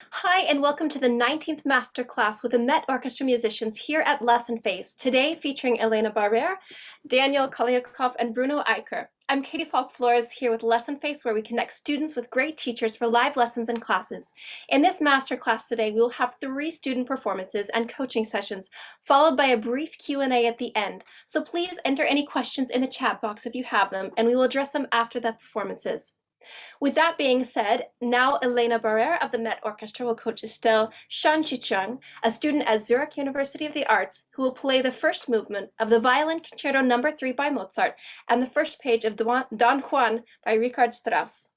Hi, and welcome to the 19th Masterclass with the MET Orchestra Musicians here at Lessonface, today featuring Elena Barrere, Daniel Kolyakov, and Bruno Eicher. I'm Katie Falk-Flores here with Lessonface, where we connect students with great teachers for live lessons and classes. In this masterclass today, we will have 3 student performances and coaching sessions, followed by a brief Q&A at the end. So please enter any questions in the chat box if you have them, and we will address them after the performances. With that being said, now Elena Barrere of the MET Orchestra will coach Estelle Shanchichung, a student at Zurich University of the Arts, who will play the first movement of the Violin Concerto No. 3 by Mozart and the first page of Don Juan by Richard Strauss.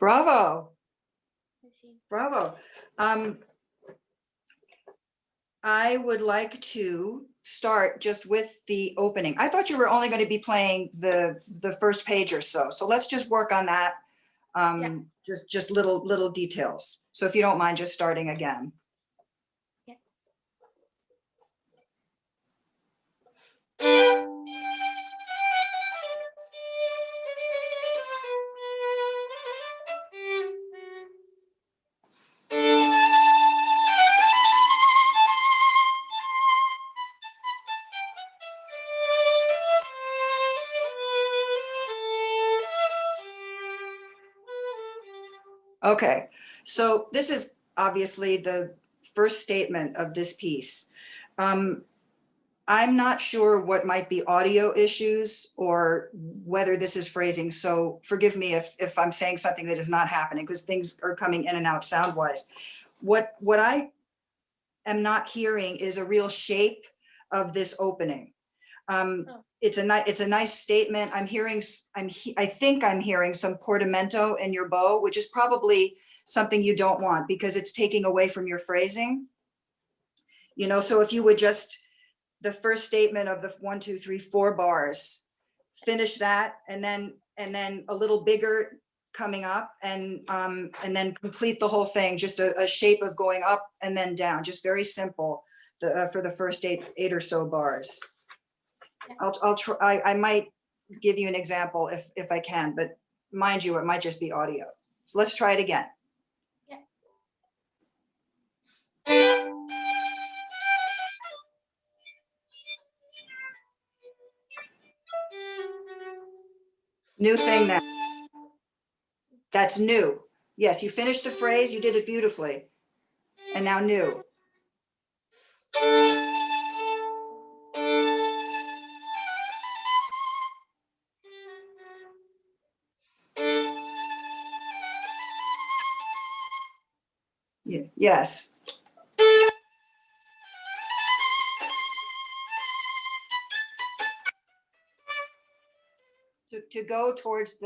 Bravo. Bravo. I would like to start just with the opening. I thought you were only going to be playing the first page or so. So let's just work on that. Yeah. Just little details. So if you don't mind just starting again. Okay, so this is obviously the first statement of this piece. I'm not sure what might be audio issues or whether this is phrasing, so forgive me if I'm saying something that is not happening because things are coming in and out sound-wise. What I am not hearing is a real shape of this opening. It's a nice statement. I think I'm hearing some portamento in your bow, which is probably something you don't want because it's taking away from your phrasing. You know, so if you would just, the first statement of the 1, 2, 3, 4 bars, finish that, and then a little bigger coming up, and then complete the whole thing, just a shape of going up and then down, just very simple for the first eight or so bars. I'll try. I might give you an example if I can, but mind you, it might just be audio. So let's try it again. New thing now. That's new. Yes, you finished the phrase, you did it beautifully. And now new. Yeah, yes. To go towards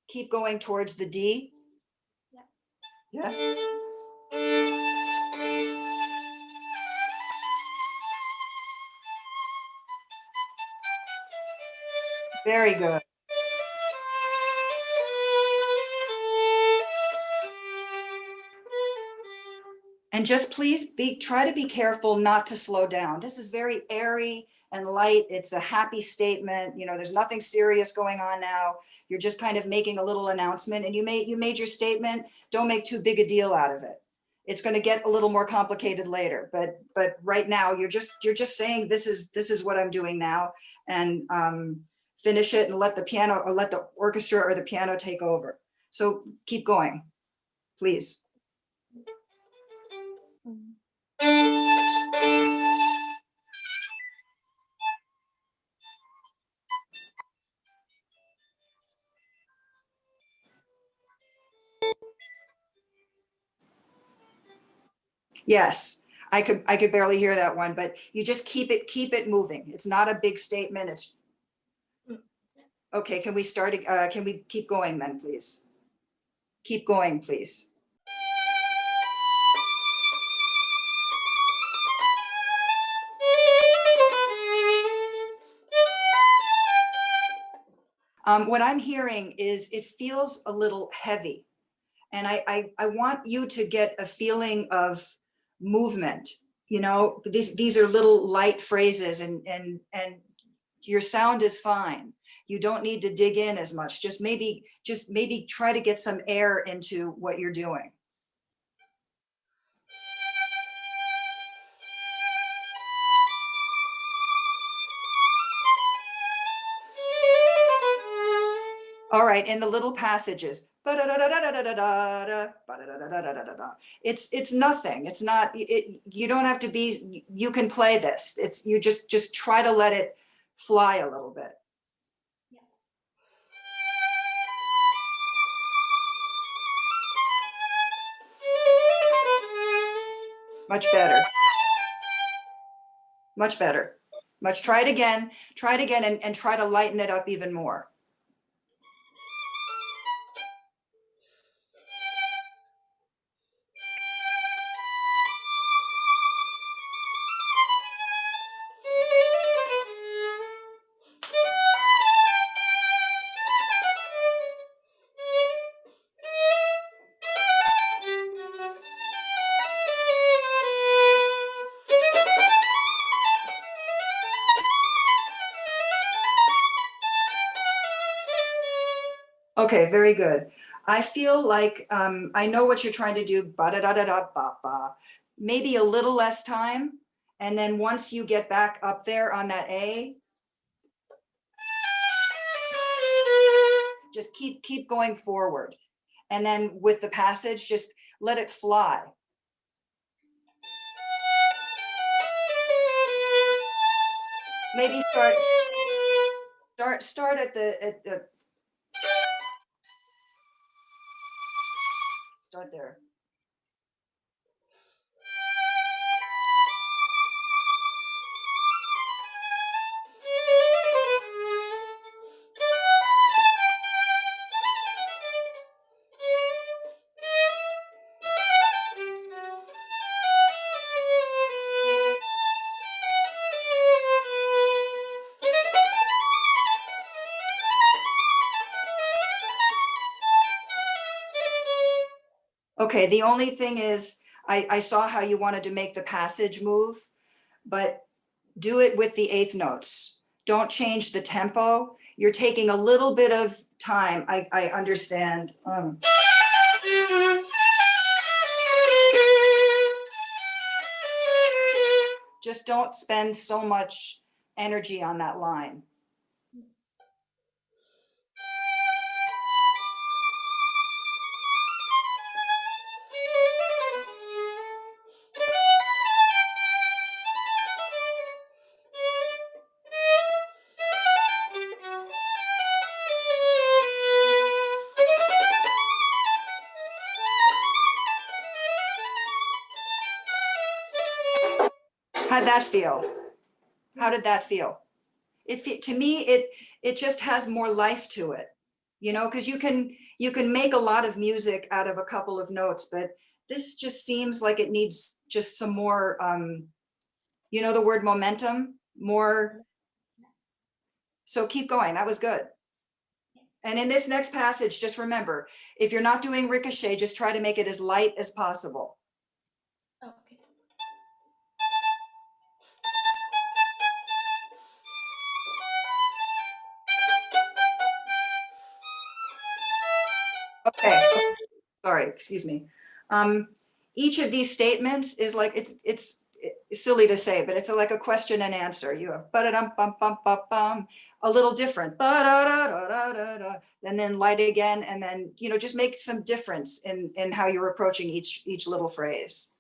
keep going towards the D. Yeah. Yes. Very good. And just please try to be careful not to slow down. This is very airy and light. It's a happy statement. You know, there's nothing serious going on now. You're just kind of making a little announcement, and you made your statement. Don't make too big a deal out of it. It's going to get a little more complicated later, but right now you're just saying this is what I'm doing now, and finish it and let the piano or let the orchestra or the piano take over. So keep going, please. Yes, I could barely hear that one, but you just keep it moving. It's not a big statement. It's okay. Can we start? Can we keep going then, please? Keep going, please. What I'm hearing is it feels a little heavy. And I want you to get a feeling of movement. You know, these are little light phrases, and your sound is fine. You don't need to dig in as much. Just maybe try to get some air into what you're doing. All right, in the little passages, it's nothing. It's not. You don't have to be. You can play this. It's you just try to let it fly a little bit. Much better. Much better. Much. Try it again. Try it again, and try to lighten it up even more. Okay, very good. I feel like I know what you're trying to do. Ba da da da da ba ba. Maybe a little less time, and then once you get back up there on that A, just keep going forward, and then with the passage, just let it fly. Maybe start at the start there. Okay, the only thing is, I saw how you wanted to make the passage move, but do it with the eighth notes. Don't change the tempo. You're taking a little bit of time. I understand. Just don't spend so much energy on that line. How'd that feel? How did that feel? To me, it just has more life to it, you know, because you can make a lot of music out of a couple of notes, but this just seems like it needs just some more, you know, the word momentum, more. So keep going. That was good. And in this next passage, just remember, if you're not doing ricochet, just try to make it as light as possible. Okay. Okay. Sorry, excuse me. Each of these statements is like, it's silly to say, but it's like a question and answer. You have ba-da-dum, bum, bum, bum, bum, a little different, ba-da-da-da-da-da-da, and then light again, and then, you know, just make some difference in how you're approaching each little phrase.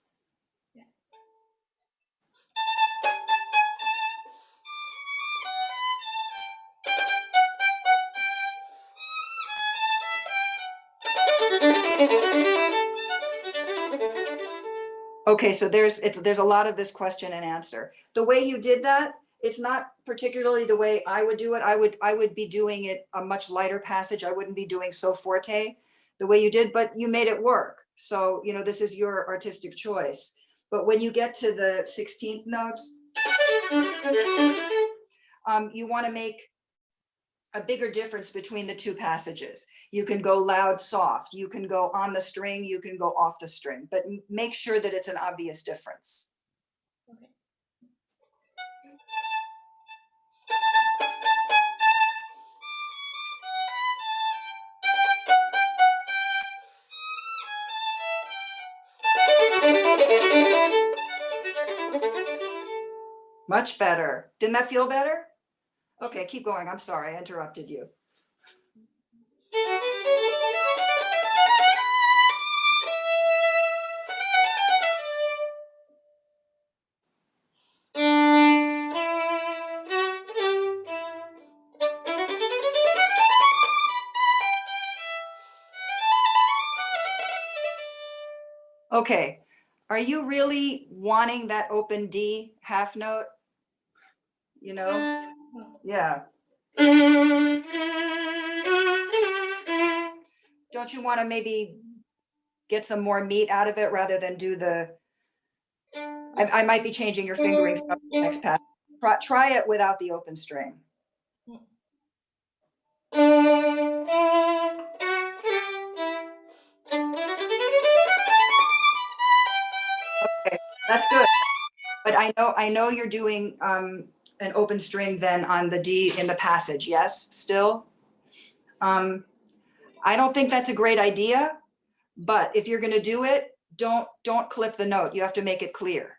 Okay, so there's a lot of this question and answer. The way you did that, it's not particularly the way I would do it. I would be doing it a much lighter passage. I wouldn't be doing so forte the way you did, but you made it work. So, you know, this is your artistic choice. But when you get to the 16th notes, you want to make a bigger difference between the two passages. You can go loud, soft, you can go on the string, you can go off the string, but make sure that it's an obvious difference. Okay. Much better. Didn't that feel better? Okay, keep going. I'm sorry, I interrupted you. Okay, are you really wanting that open D half note? You know? Yeah. Don't you want to maybe get some more meat out of it rather than do the, I might be changing your fingering stuff next pass. Try it without the open string. Okay, that's good. But I know you're doing an open string then on the D in the passage, yes, still? I don't think that's a great idea, but if you're gonna do it, don't clip the note. You have to make it clear.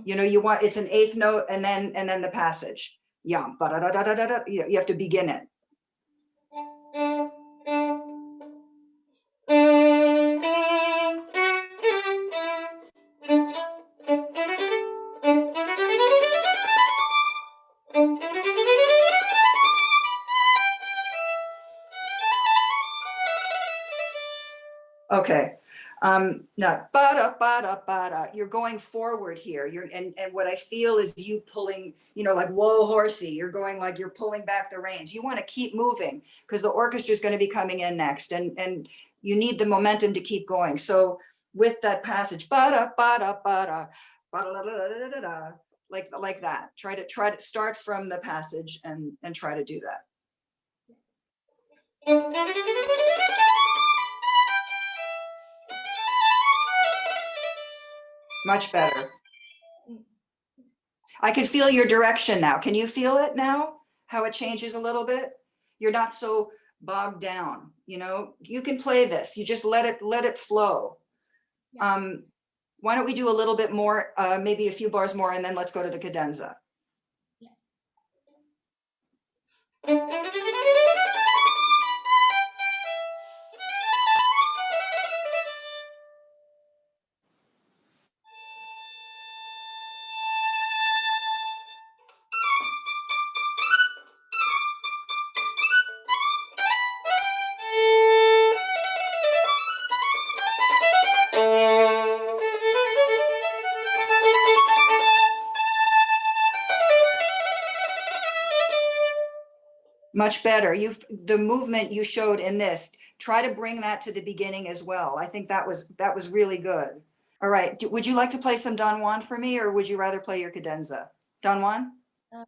You know, you want, it's an eighth note and then the passage. Yum, ba da da da da da da. You have to begin it. Okay. Now, ba-da, you're going forward here. And what I feel is you pulling, you know, like, whoa, horsey, you're going like you're pulling back the reins. You want to keep moving because the orchestra is going to be coming in next and you need the momentum to keep going. So with that passage, like that, try to start from the passage and try to do that. Much better. I can feel your direction now. Can you feel it now? How it changes a little bit? You're not so bogged down, you know? You can play this. You just let it flow. Yeah. Why don't we do a little bit more, maybe a few bars more, and then let's go to the cadenza. Much better. The movement you showed in this, try to bring that to the beginning as well. I think that was really good. All right. Would you like to play some Don Juan for me, or would you rather play your cadenza? Don Juan? Yeah.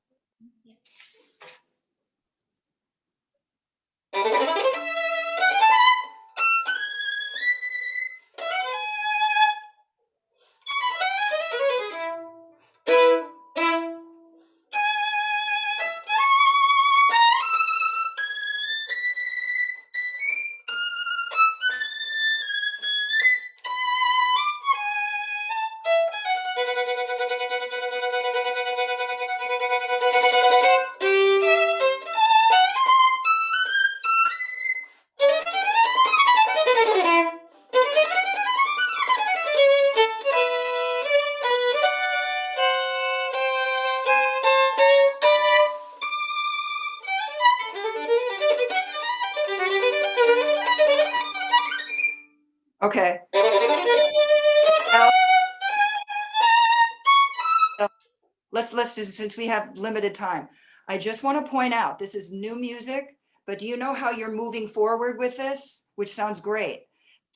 Okay. Now, let's just, since we have limited time, I just want to point out, this is new music, but do you know how you're moving forward with this, which sounds great?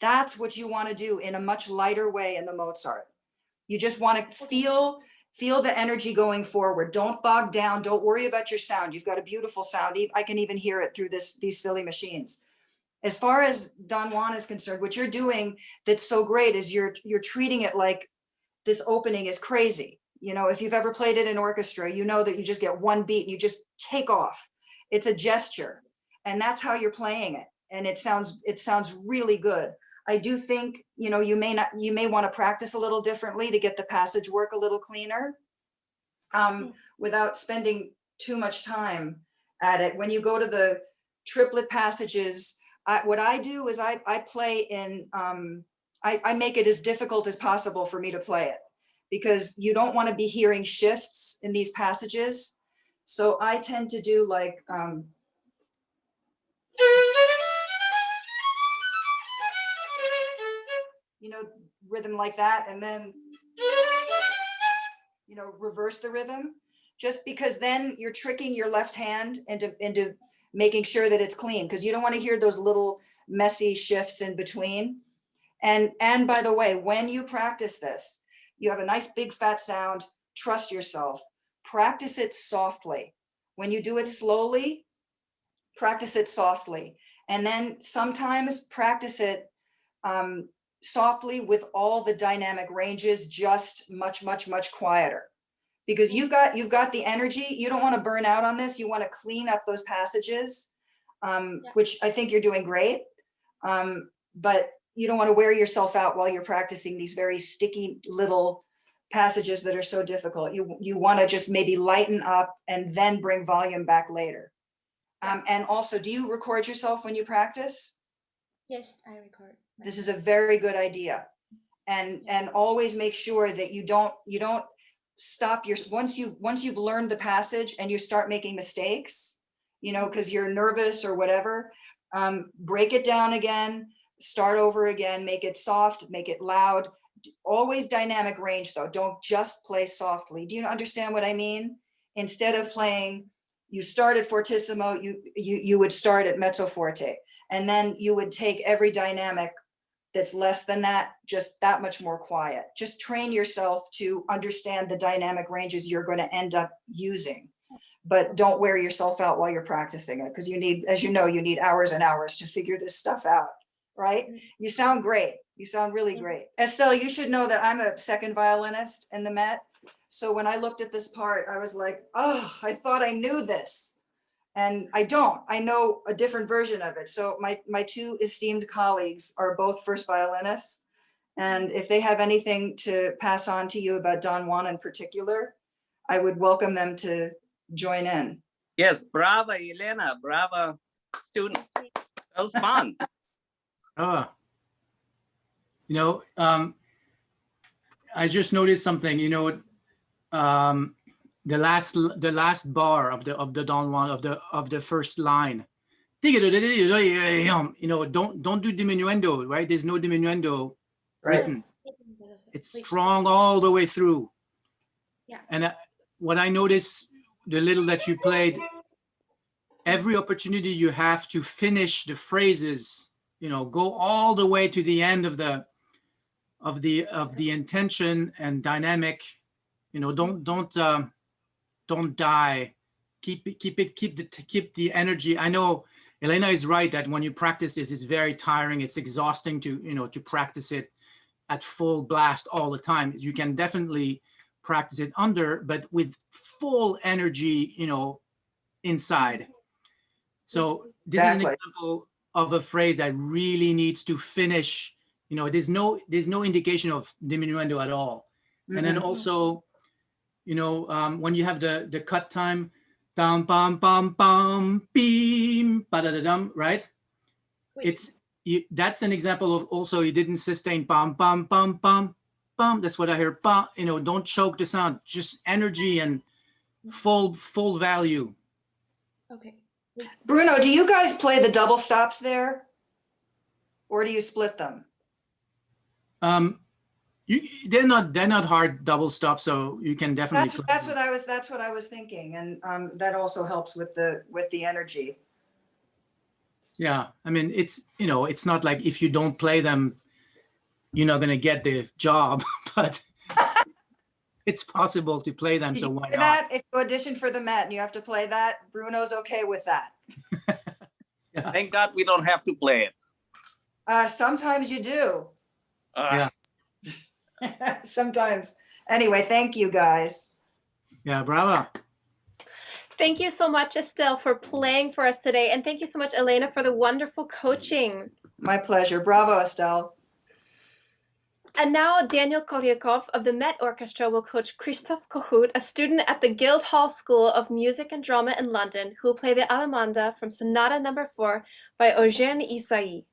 That's what you want to do in a much lighter way in the Mozart. You just want to feel the energy going forward. Don't bog down. Don't worry about your sound. You've got a beautiful sound. I can even hear it through these silly machines. As far as Don Juan is concerned, what you're doing that's so great is you're treating it like this opening is crazy. You know, if you've ever played it in orchestra, you know that you just get one beat and you just take off. It's a gesture, and that's how you're playing it. And it sounds really good. I do think, you know, you may want to practice a little differently to get the passage work a little cleaner, without spending too much time at it. When you go to the triplet passages, what I do is I play in, I make it as difficult as possible for me to play it, because you don't want to be hearing shifts in these passages. So I tend to do like, you know, rhythm like that, and then, you know, reverse the rhythm, just because then you're tricking your left hand into making sure that it's clean, because you don't want to hear those little messy shifts in between. And by the way, when you practice this, you have a nice big fat sound. Trust yourself. Practice it softly. When you do it slowly, practice it softly. And then sometimes practice it softly with all the dynamic ranges, just much quieter. Because you've got the energy. You don't want to burn out on this. You want to clean up those passages, which I think you're doing great. But you don't want to wear yourself out while you're practicing these very sticky little passages that are so difficult. You want to just maybe lighten up and then bring volume back later. And also, do you record yourself when you practice? Yes, I record. This is a very good idea. And always make sure that you don't stop once you've learned the passage and you start making mistakes, you know, because you're nervous or whatever, break it down again, start over again, make it soft, make it loud, always dynamic range though. Don't just play softly. Do you understand what I mean? Instead of playing, you start at fortissimo, you would start at mezzo forte, and then you would take every dynamic that's less than that, just that much more quiet. Just train yourself to understand the dynamic ranges you're going to end up using, but don't wear yourself out while you're practicing it, because you need, as you know, you need hours and hours to figure this stuff out, right? You sound great. You sound really great. Estelle, you should know that I'm a second violinist in the Met. So when I looked at this part, I was like, oh, I thought I knew this. And I don't. I know a different version of it. So my two esteemed colleagues are both first violinists. And if they have anything to pass on to you about Don Juan in particular, I would welcome them to join in. Yes, brava, Elena, brava student. That was fun. You know, I just noticed something, you know, the last bar of the Don Juan of the first line, you know, don't do diminuendo, right? There's no diminuendo written. It's strong all the way through. Yeah. And what I noticed, the little that you played, every opportunity you have to finish the phrases, you know, go all the way to the end of the intention and dynamic. You know, don't die. Keep the energy. I know Elena is right that when you practice this, it's very tiring. It's exhausting to, you know, to practice it at full blast all the time. You can definitely practice it under, but with full energy, you know, inside. So this is an example of a phrase that really needs to finish. You know, there's no indication of diminuendo at all. And then also, you know, when you have the cut time, dum bum bum bum beam ba da da dum, right? That's an example of also you didn't sustain bum bum bum bum bum. That's what I hear. Bum, you know, don't choke the sound. Just energy and full value. Okay. Bruno, do you guys play the double stops there, or do you split them? they're not hard double stop, so you can definitely play That's them. what I was thinking. And that also helps with the energy. Yeah, I mean, it's, you know, it's not like if you don't play them, you're not going to get the job, but it's possible to play them, Did so you why hear not? that? If you audition for the Met and you have to play that, Bruno's okay with that. Thank God we don't have to play it. Sometimes you do. Uh, Yeah. Sometimes. Anyway, thank you guys. Yeah, bravo. Thank you so much, Estelle, for playing for us today. And thank you so much, Elena, for the wonderful coaching. My pleasure. Bravo, Estelle. And now Daniel Kolyakov of the MET Orchestra will coach Christophe Kohut, a student at the Guildhall School of Music and Drama in London, who will play the Allemande from Sonata No. 4 by Eugène Ysaÿe.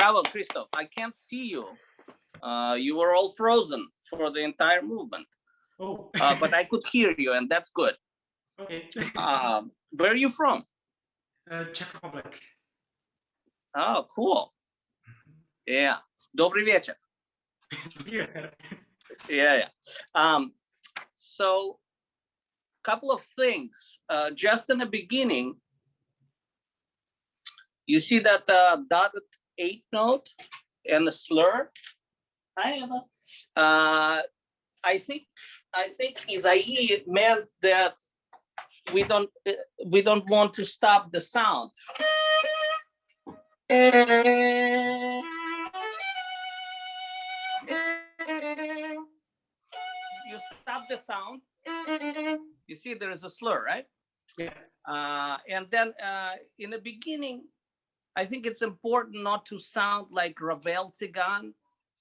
Bravo, Christoph. I can't see you. You were all frozen for the entire movement. Oh. But I could hear you, and that's good. Okay. Where are you from? Czech Republic. Oh, cool. Yeah. Добрый вечер. Yeah. So, couple of things. Just in the beginning, you see that dotted 8th note and the slur. Hi, Eva. I think Isai meant that we don't want to stop the sound. You stop the sound. You see there is a slur, right? Yeah. And then in the beginning, I think it's important not to sound like Ravel Tzigane,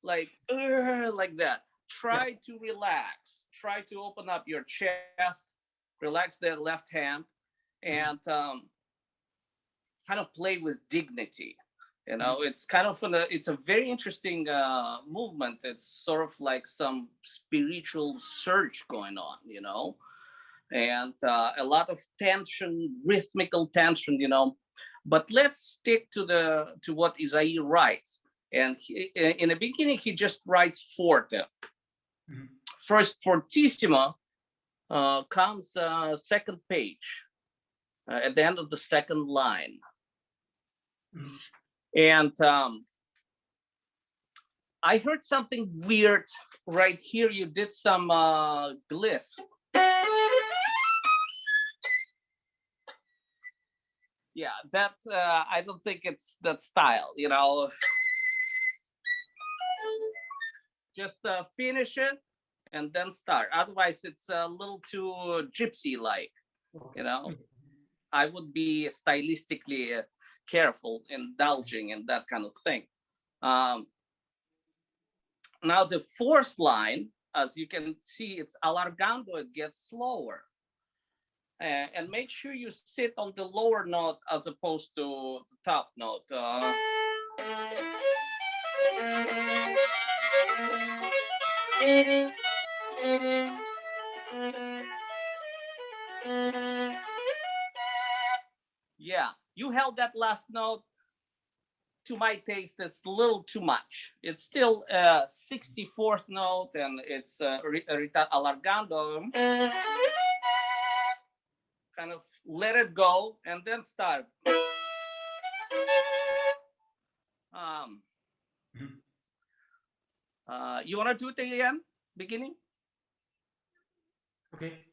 like that. Try to relax. Try to open up your chest, relax the left hand, and kind of play with dignity. You know, it's kind of it's a very interesting movement. It's sort of like some spiritual search going on, you know, and a lot of tension, rhythmical tension, you know. But let's stick to what Isai writes. And in the beginning, he just writes forte. Mm-hmm. First fortissimo comes second page at the end of the second line. Mm-hmm. And I heard something weird right here. You did some gliss. Yeah, that I don't think it's that style, you know. Just finish it and then start. Otherwise, it's a little too gypsy-like, you know. I would be stylistically careful, indulging in that kind of thing. Now the fourth line, as you can see, it's allargando, it gets slower. And make sure you sit on the lower note as opposed to the top note. Yeah, you held that last note. To my taste, it's a little too much. It's still 64th note, and it's allargando. Kind of let it go and then start. You want to do it again, beginning? Okay.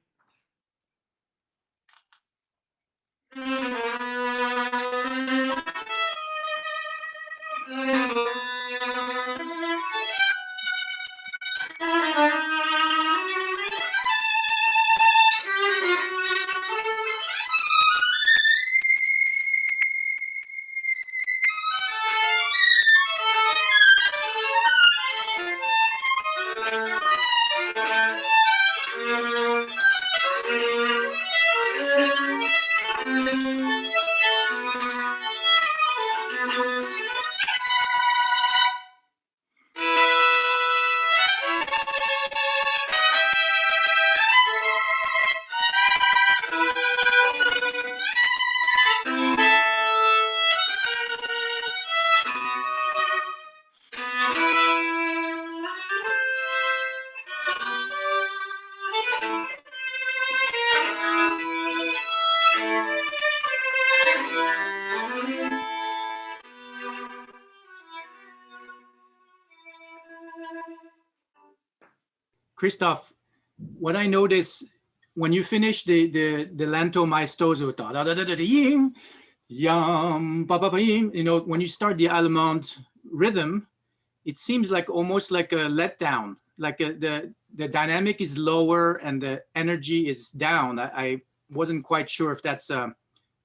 Christoph, what I notice when you finish the lento maestoso, you know, when you start the allemande rhythm, it seems like almost like a letdown, like the dynamic is lower and the energy is down. I wasn't quite sure if that's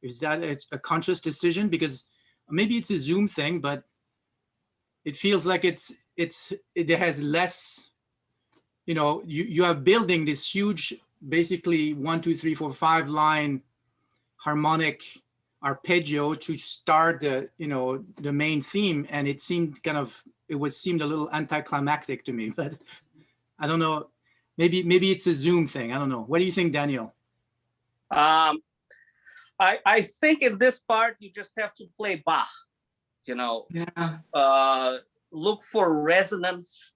is that a conscious decision, because maybe it's a Zoom thing, but it feels like it has less, you know, you are building this huge, basically 1, 2, 3, 4, 5 line harmonic arpeggio to start the, you know, the main theme, and it seemed kind of, seemed a little anticlimactic to me, but I don't know. Maybe it's a Zoom thing. I don't know. What do you think, Daniel? I think in this part you just have to play Bach. You know, look for resonance,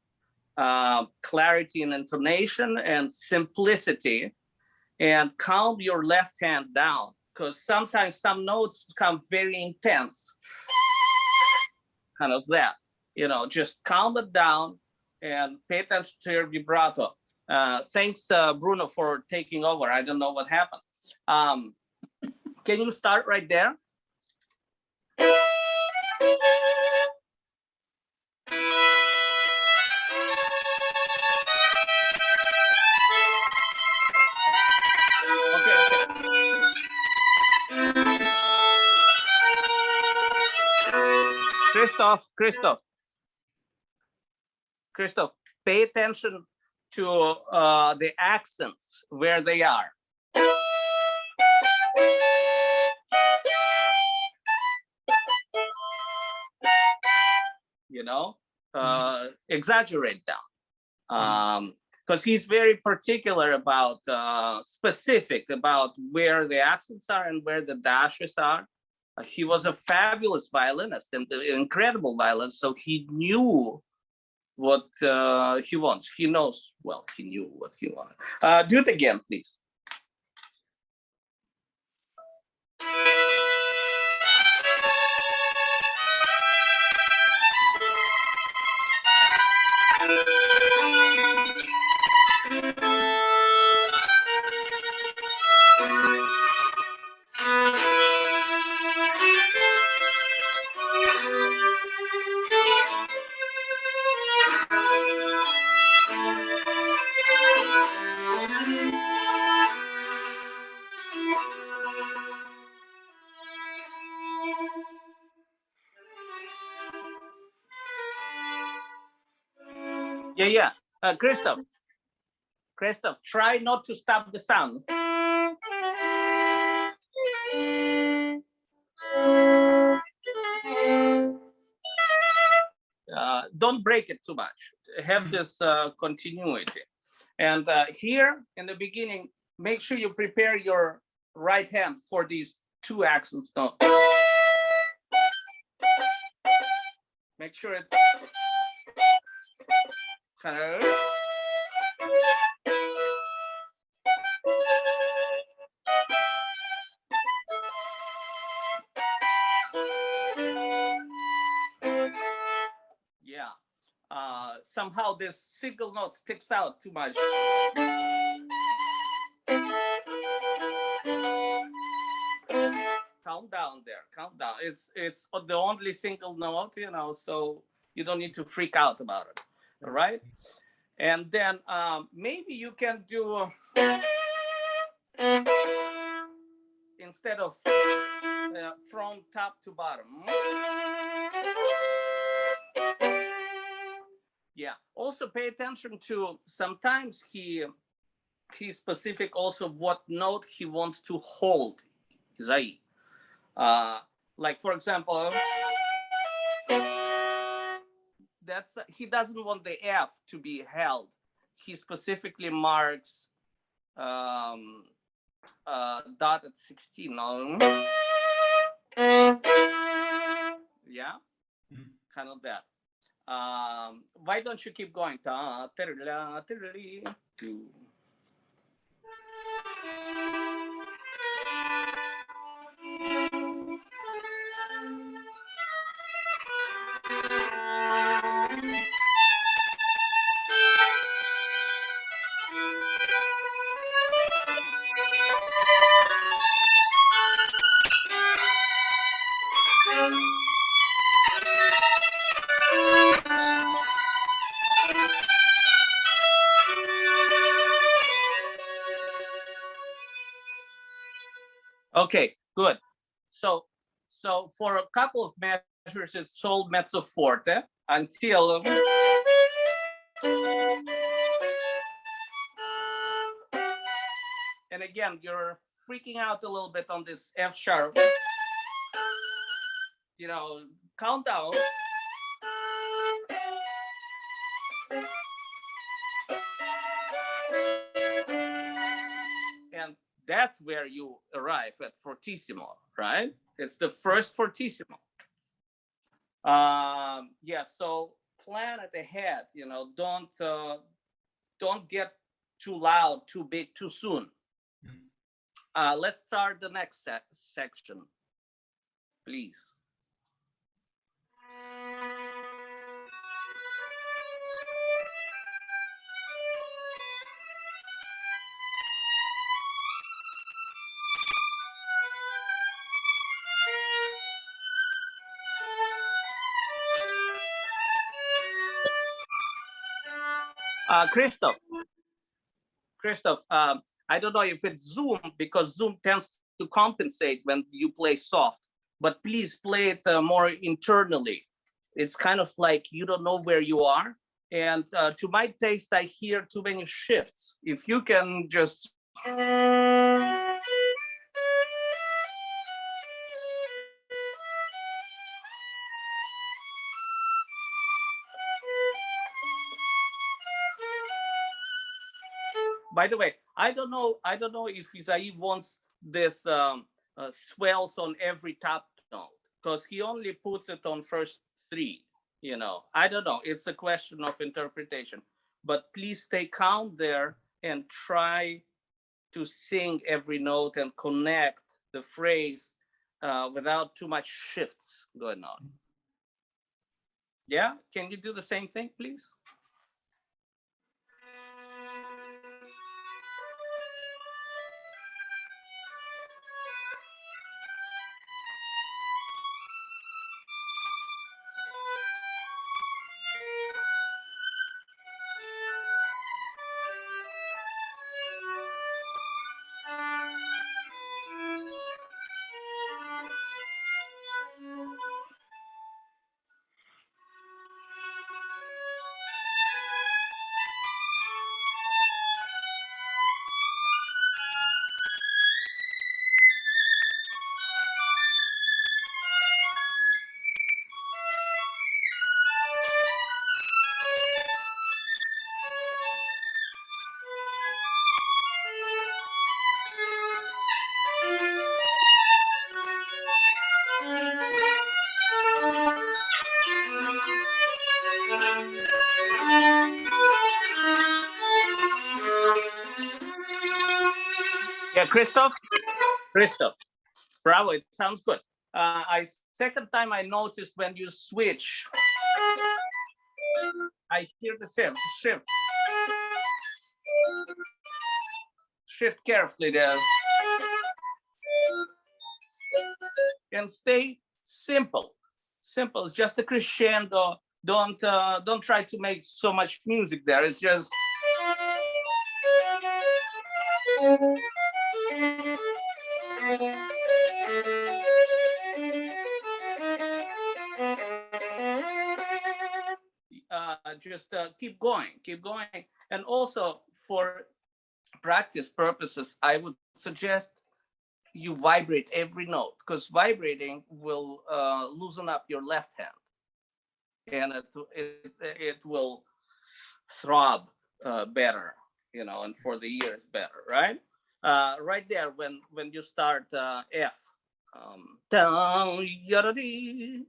clarity in intonation, and simplicity, and calm your left hand down, because sometimes some notes become very intense, kind of that. You know, just calm it down and pay attention to your vibrato. Thanks, Bruno, for taking over. I don't know what happened. Can you start right there? Christoph, pay attention to the accents, where they are. You know, exaggerate down. Because he's very particular about specific about where the accents are and where the dashes are. He was a fabulous violinist and an incredible violinist, so he knew what he wants. He knows, well, he knew what he wanted. Do it again, please. Yeah. Christoph, try not to stop the sound. Don't break it too much. Have this continuity. And here in the beginning, make sure you prepare your right hand for these two accents notes. Make sure it kind of. Yeah. Somehow this single note sticks out too much. Calm down there, calm down. It's the only single note, you know, so you don't need to freak out about it. All right. And then maybe you can do instead of from top to bottom. Yeah. Also pay attention to sometimes he's specific also what note he wants to hold. Zai. Like for example, he doesn't want the F to be held. He specifically marks dot at 16. Yeah, kind of that. Why don't you keep going? Okay, good. So for a couple of measures, it's sol mezzo forte until and again, you're freaking out a little bit on this F sharp. count down. And that's where you arrive at fortissimo, right? It's the first fortissimo. Yeah, so plan it ahead, don't get too loud, too big, too soon. Let's start the next section, please. Christoph, I don't know if it's Zoom, because Zoom tends to compensate when you play soft, but please play it more internally. It's kind of like you don't know where you are. And to my taste, I hear too many shifts. If you can just... By the way, I don't know if Isai wants this swells on every top note, because he only puts it on first three. I don't know. It's a question of interpretation. But please stay calm there and try to sing every note and connect the phrase without too much shifts going on. Yeah? Can you do the same thing, please? Yeah, Christoph, bravo, it sounds good. Second time I noticed when you switch, I hear the shift carefully there, and stay simple. Simple, it's just a crescendo. Don't try to make so much music there. It's just... just keep going. And also, for practice purposes, I would suggest you vibrate every note, because vibrating will loosen up your left hand, and it will throb better, and for the ears better, right? Right there, when you start F, down, yada-dee.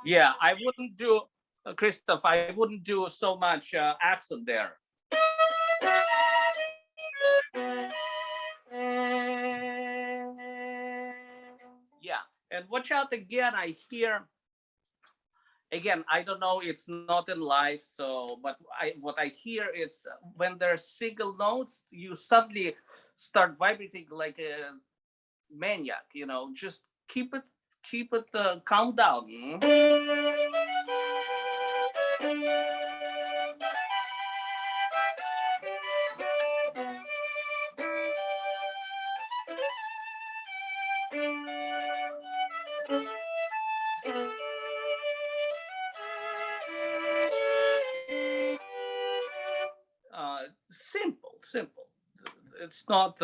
Yeah, I wouldn't do, Christoph, I wouldn't do so much accent there. Yeah, And watch out again. I hear again. I don't know. It's not in live, so but what I hear is when there's single notes, you suddenly start vibrating like a maniac. Just keep it calm down. Simple. It's not.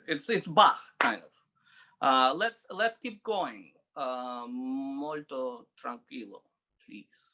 It's Bach kind of. Let's keep going. Molto tranquillo, please.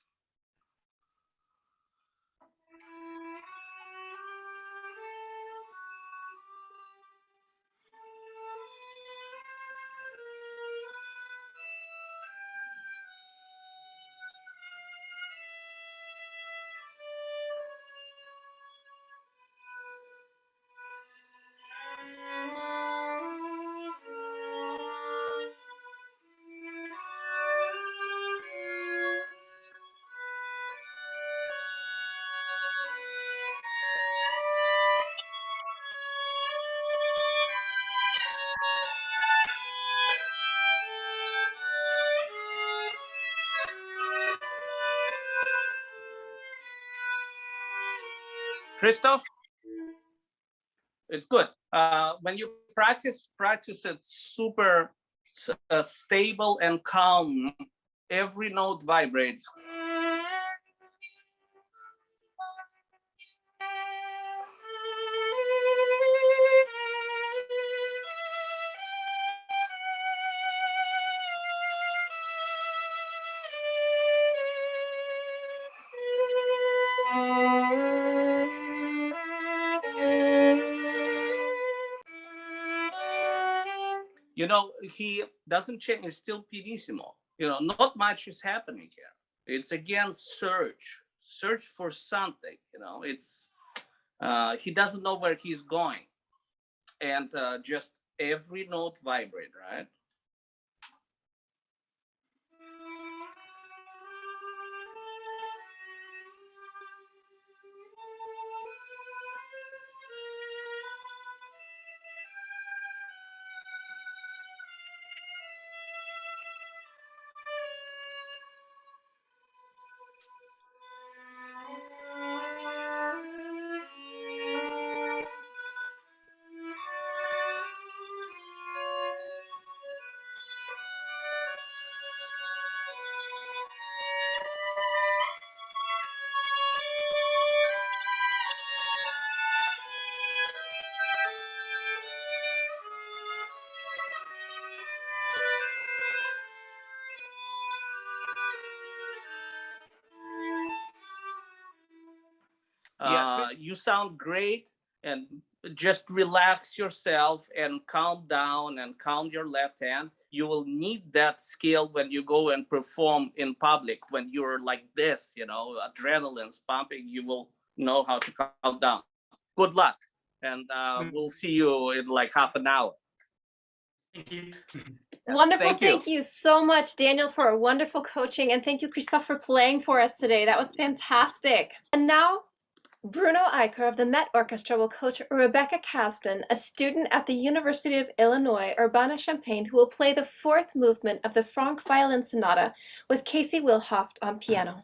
Christoph, it's good. When you practice it super stable and calm. Every note vibrates. He doesn't change. It's still pianissimo. Not much is happening here. It's again search for something. It's he doesn't know where he's going, and just every note vibrate, right? You sound great, and just relax yourself and calm down and calm your left hand. You will need that skill when you go and perform in public. When you're like this, adrenaline's pumping, you will know how to calm down. Good luck, and we'll see you in like half an hour. Thank you. Wonderful. Thank you so much, Daniel, for a wonderful coaching. And thank you, Christoph, for playing for us today. That was fantastic. And now, Bruno Eicher of the MET Orchestra will coach Rebecca Kasdan, a student at the University of Illinois, Urbana-Champaign, who will play the fourth movement of the Franck Violin Sonata with Casey Wilhoft on piano.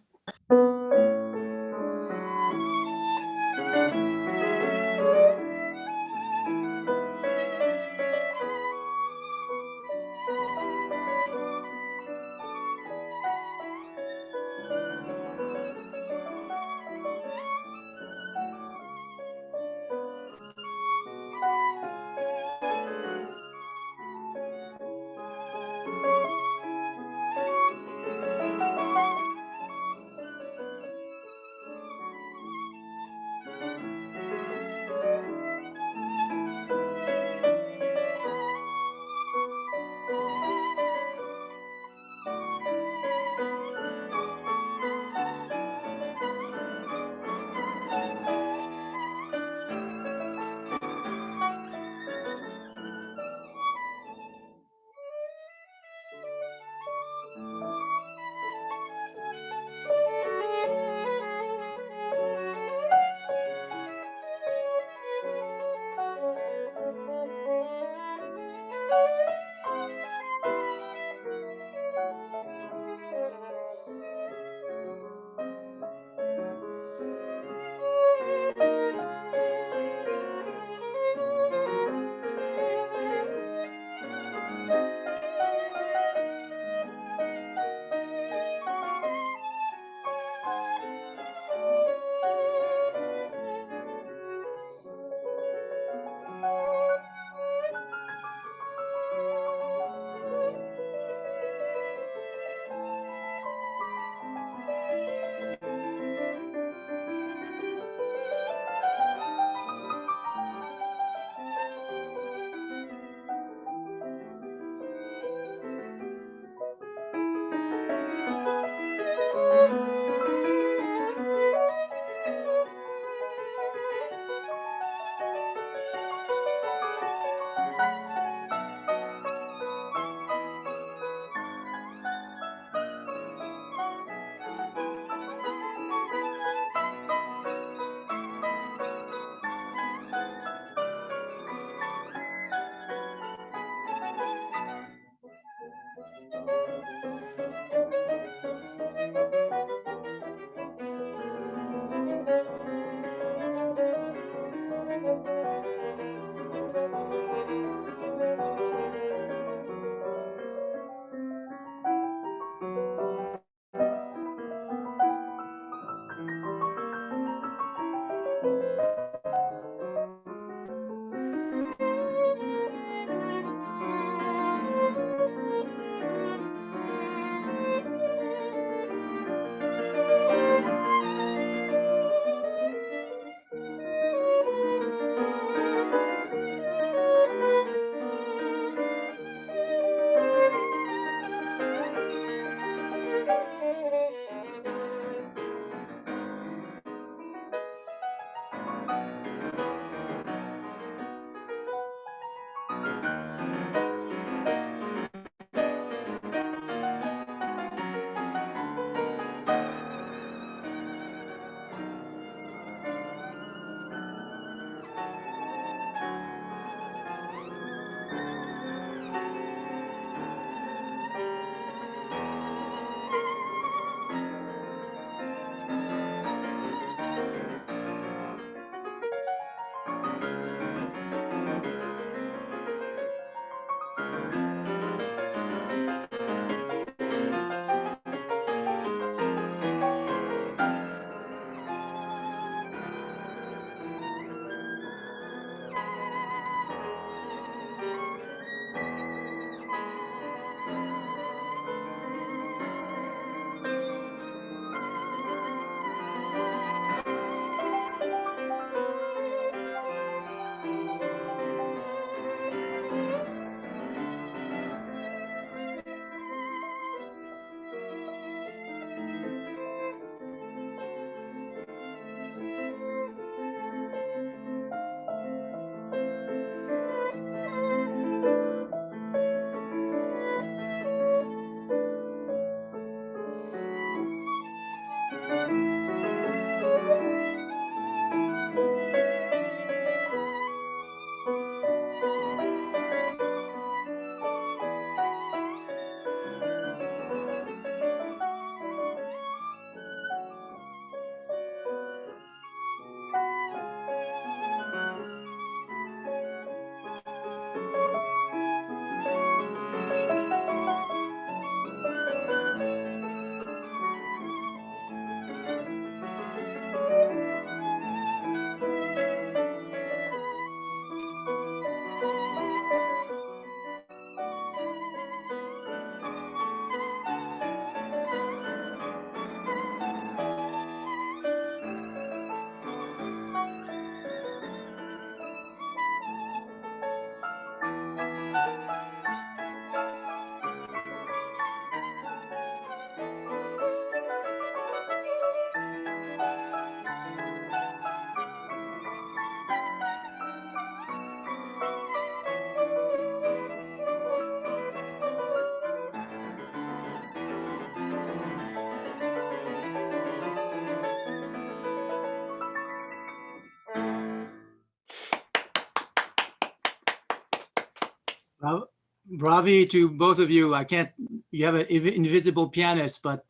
Bravi to both of you. I can't, you have an invisible pianist, but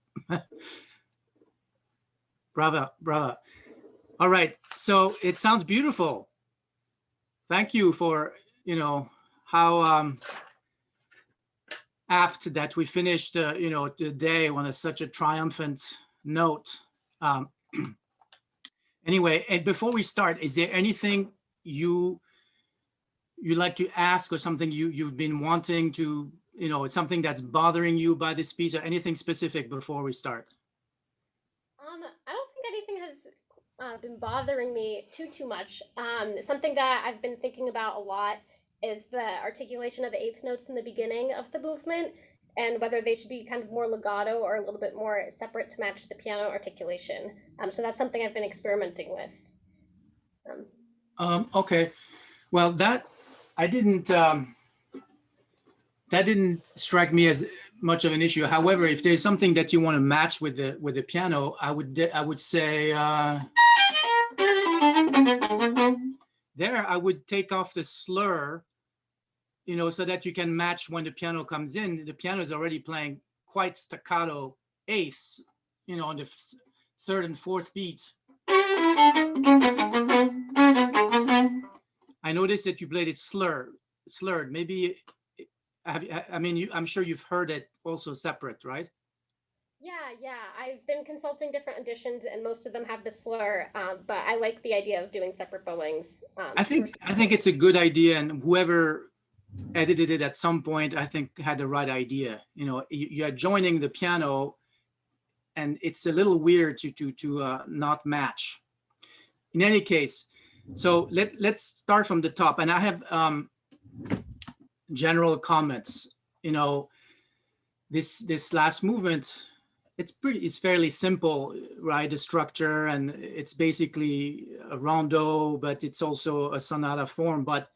brava, brava. All right, so it sounds beautiful. Thank you for, how apt that we finished, today on such a triumphant note. Anyway, and before we start, is there anything you'd like to ask, or something you've been wanting to, something that's bothering you by this piece, or anything specific before we start? I don't think anything has been bothering me too much. Something that I've been thinking about a lot is the articulation of the eighth notes in the beginning of the movement, and whether they should be kind of more legato or a little bit more separate to match the piano articulation. So that's something I've been experimenting with. Okay, well, that didn't strike me as much of an issue. However, if there's something that you want to match with the piano, I would say there I would take off the slur, so that you can match when the piano comes in. The piano is already playing quite staccato eighths, on the third and fourth beat. I noticed that you played it slurred. Maybe, I'm sure you've heard it also separate, right? Yeah. I've been consulting different editions, and most of them have the slur, but I like the idea of doing separate bowings. I think it's a good idea, and whoever edited it at some point, I think, had the right idea. You know, you're joining the piano, and it's a little weird to not match. In any case, so let's start from the top, and I have general comments. You know, this last movement, it's fairly simple, right? The structure, and it's basically a rondo, but it's also a sonata form. But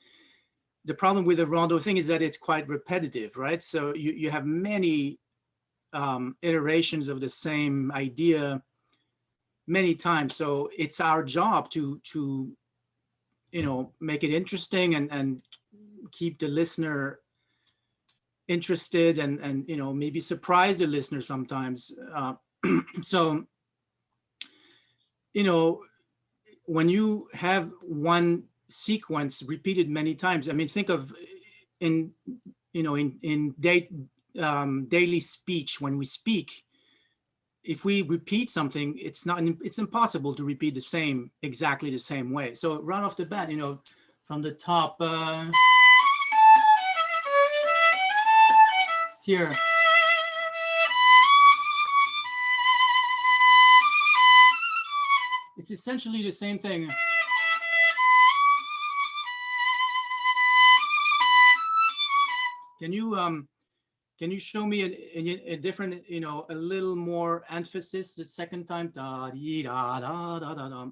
the problem with the rondo thing is that it's quite repetitive, right? So you have many iterations of the same idea many times. So it's our job to you know, make it interesting and keep the listener interested, and you know, maybe surprise the listener sometimes. So you know, when you have one sequence repeated many times, I mean, think of in you know, in daily speech, when we speak, if we repeat something, it's impossible to repeat exactly the same way. So right off the bat, you know, from the top here, it's essentially the same thing. Can you show me a different, you know, a little more emphasis the second time? Da, dee, da, da, da, da, da.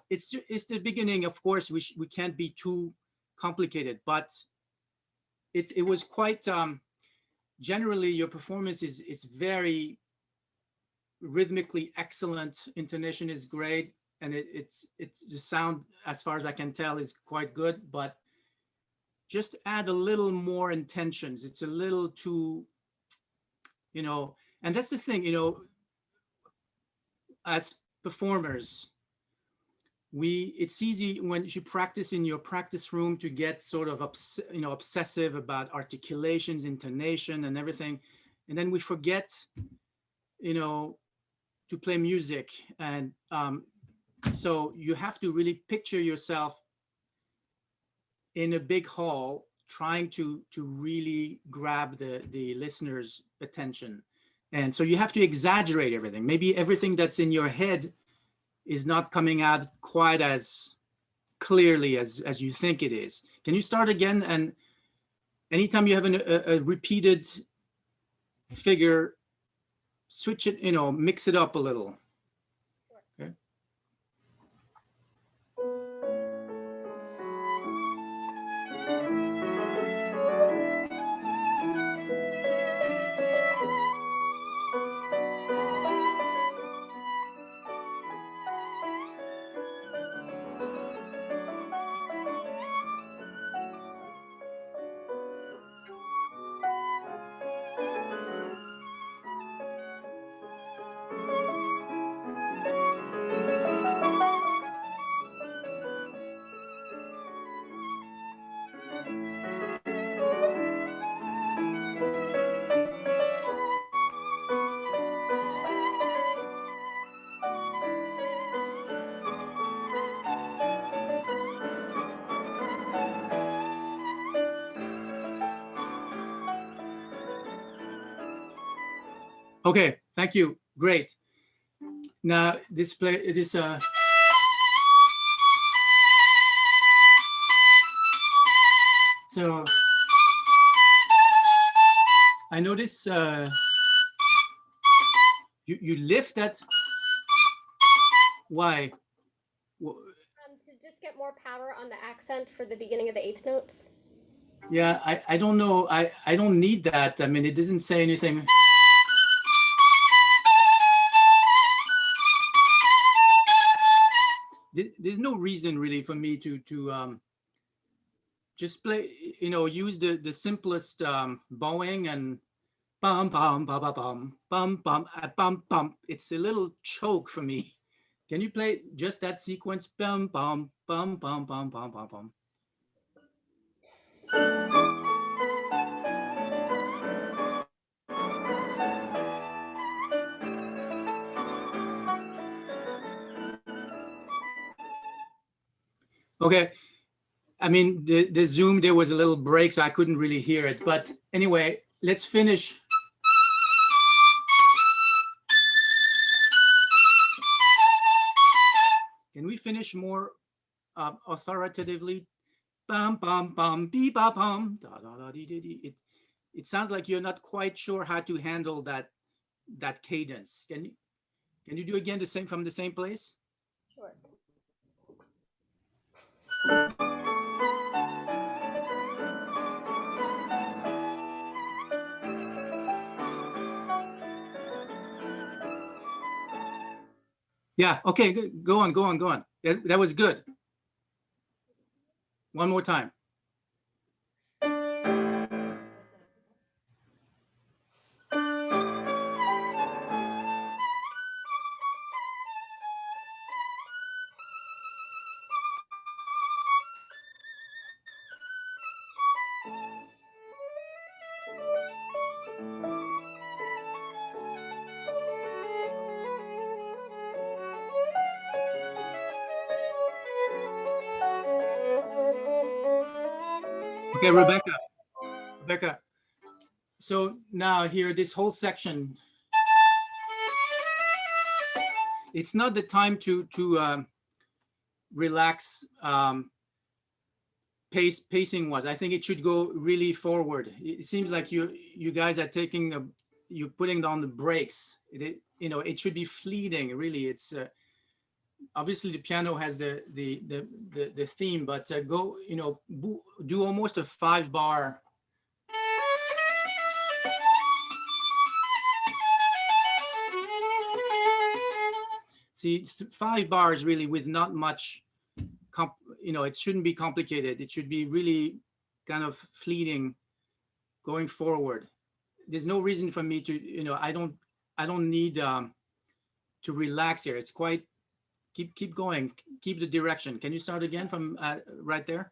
It's the beginning. Of course, we can't be too complicated, but it was quite generally your performance is very rhythmically excellent. Intonation is great, and it's the sound, as far as I can tell, is quite good, but just add a little more intentions. It's a little too, you know, and that's the thing, you know, as performers, it's easy when you practice in your practice room to get sort of you know, obsessive about articulations, intonation, and everything, and then we forget, you know, to play music. And so you have to really picture yourself in a big hall trying to really grab the listener's attention. And so you have to exaggerate everything. Maybe everything that's in your head is not coming out quite as clearly as you think it is. Can you start again? And anytime you have a repeated figure, switch it, you know, mix it up a little. Okay. Okay, thank you. Great. Now it is so I notice you lift that. Why? To just get more power on the accent for the beginning of the eighth notes. Yeah, I don't know. I don't need that. I mean, it doesn't say anything. There's no reason really for me to just play, you know, use the simplest bowing and bum bum bum bum bum bum bum bum. It's a little choke for me. Can you play just that sequence? Bum bum bum bum bum bum bum bum. Okay. I mean, the Zoom, there was a little break, so I couldn't really hear it. But anyway, let's finish. Can we finish more authoritatively? Bum, bum, bum, bee, ba, bum, da, da, da, dee, dee, dee. It sounds like you're not quite sure how to handle that cadence. Can you do again the same from the same place? Sure. Yeah. Okay. Good. Go on. Go on. Go on. That was good. One more time. Okay, Rebecca. So now here, this whole section, it's not the time to relax pacing was. I think it should go really forward. It seems like you guys are you're putting down the brakes. It should be fleeting. Really, it's obviously the piano has the theme, but go do almost a 5-bar. See, 5 bars really with not much, it shouldn't be complicated. It should be really kind of fleeting going forward. There's no reason for me to, I don't need to relax here. It's quite, keep going, keep the direction. Can you start again from right there?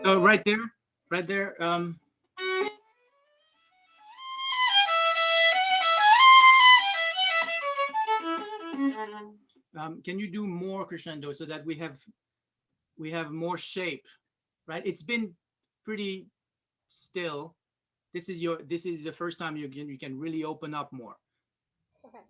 So right there. Can you do more crescendo so that we have more shape, right? It's been pretty still. This is the first time you can really open up more. Okay.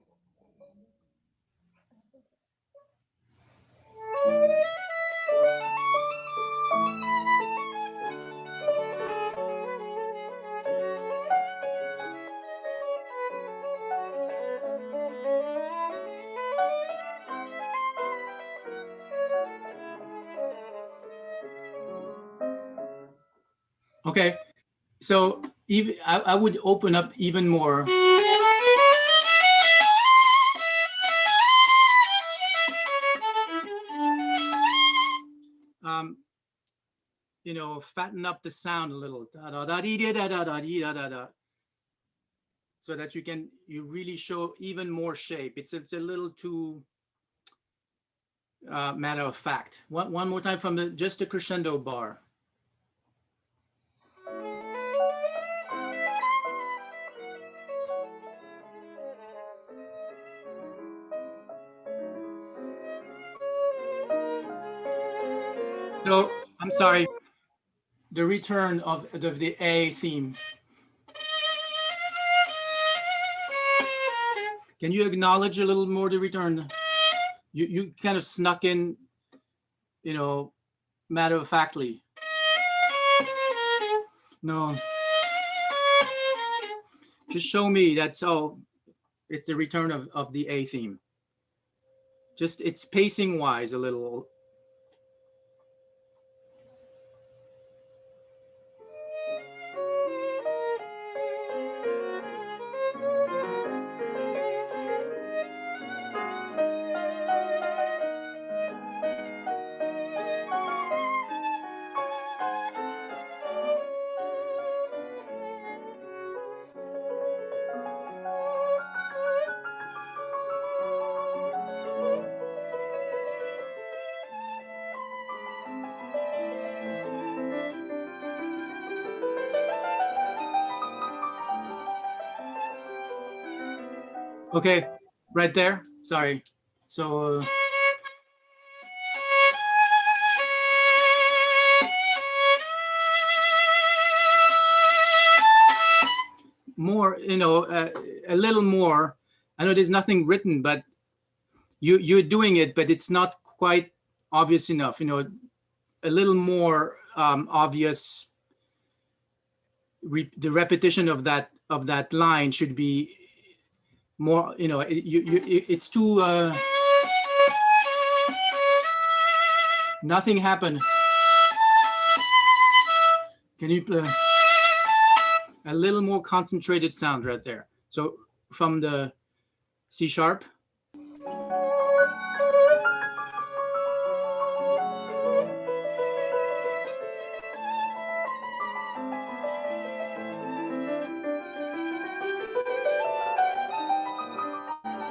Okay, so even I would open up even more. Fatten up the sound a little, so that you really show even more shape. It's a little too matter of fact. One more time from just the crescendo bar. So I'm sorry, the return of the A theme. Can you acknowledge a little more the return? You kind of snuck in, matter of factly. No. Just show me that's it's the return of the A theme. Just it's pacing wise a little. Okay, right there. Sorry. So more, you know, a little more. I know there's nothing written, but you're doing it, but it's not quite obvious enough. You know, a little more obvious. The repetition of that line should be more. You know, it's too. Nothing happened. Can you play a little more concentrated sound right there? So from the C sharp.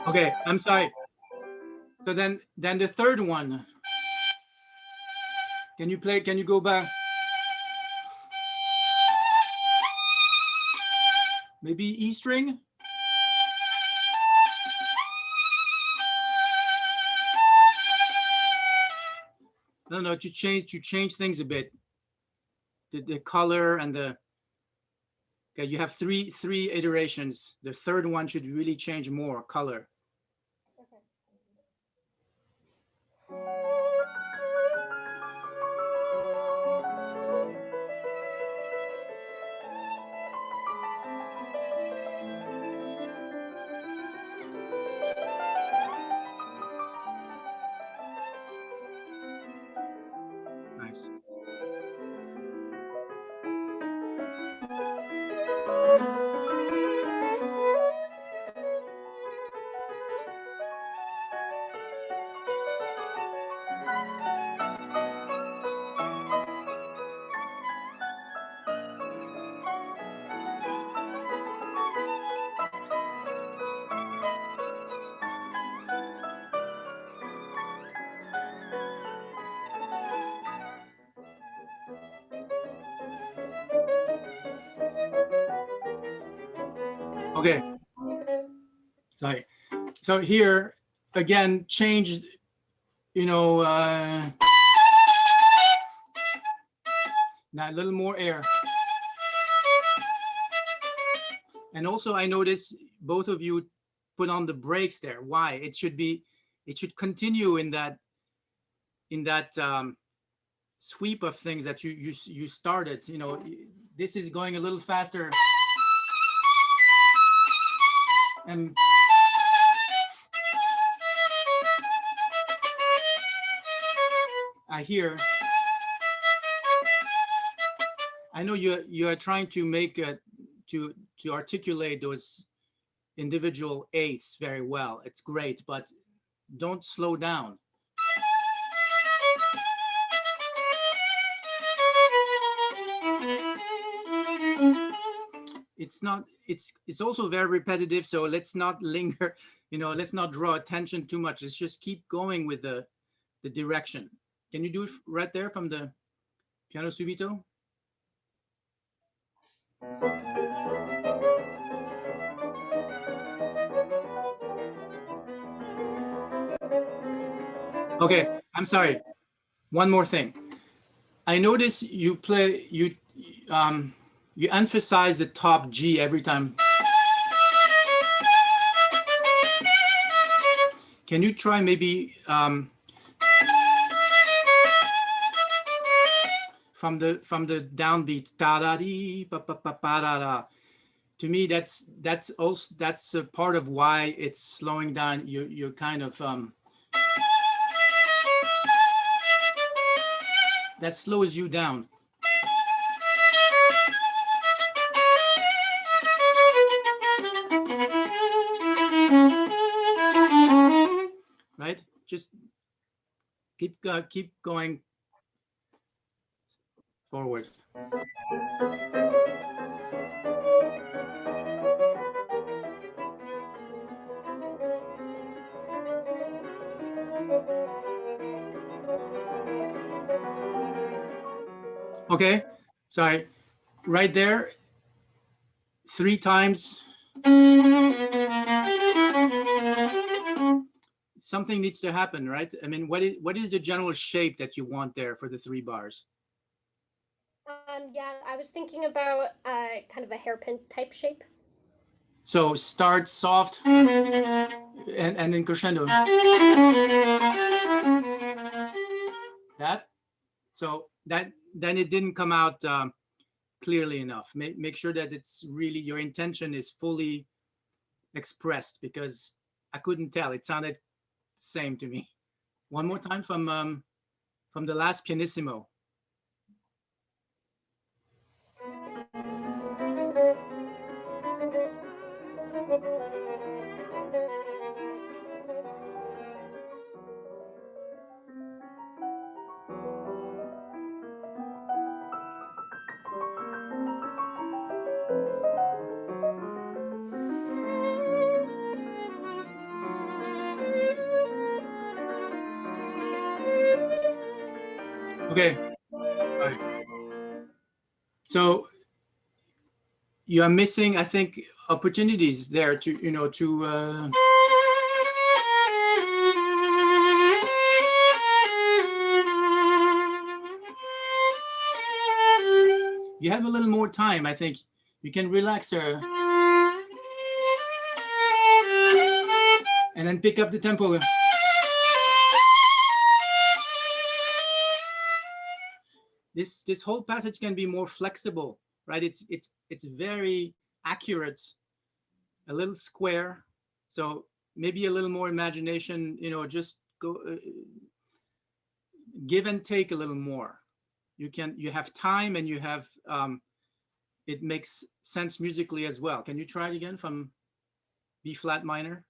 Okay, I'm sorry. So then the third one. Can you play? Can you go back? Maybe E string? No, to change things a bit. The color and the. Okay, you have three iterations. The third one should really change more color. Nice. Okay. Sorry. So here again, change. You know, now a little more air. And also, I notice both of you put on the brakes there. Why? It should continue in that sweep of things that you started. You know, this is going a little faster. And I hear. I know you are trying to make to articulate those individual eighths very well. It's great, but don't slow down. It's also very repetitive, so let's not linger, you know, let's not draw attention too much. Let's just keep going with the direction. Can you do it right there from the piano subito? Okay, I'm sorry. One more thing. I notice you emphasize the top G every time. Can you try maybe from the downbeat, da da dee pa pa pa pa da da? To me, that's also a part of why it's slowing down. You're kind of that slows you down. Right? Just keep going forward. Okay, sorry, right there, 3 times. something needs to happen, right? I mean, what is the general shape that you want there for the 3 bars? Yeah, I was thinking about kind of a hairpin type shape. So start soft and then crescendo. That. So that then it didn't come out clearly enough. Make sure that it's really your intention is fully expressed, because I couldn't tell. It sounded same to me. One more time from the last pianissimo. Okay. All right. So you are missing, I think, opportunities there to, you have a little more time. I think you can relax there and then pick up the tempo. This whole passage can be more flexible, right? It's very accurate, a little square. So maybe a little more imagination, just go give and take a little more. You have time, and you have it makes sense musically as well. Can you try it again from B flat minor?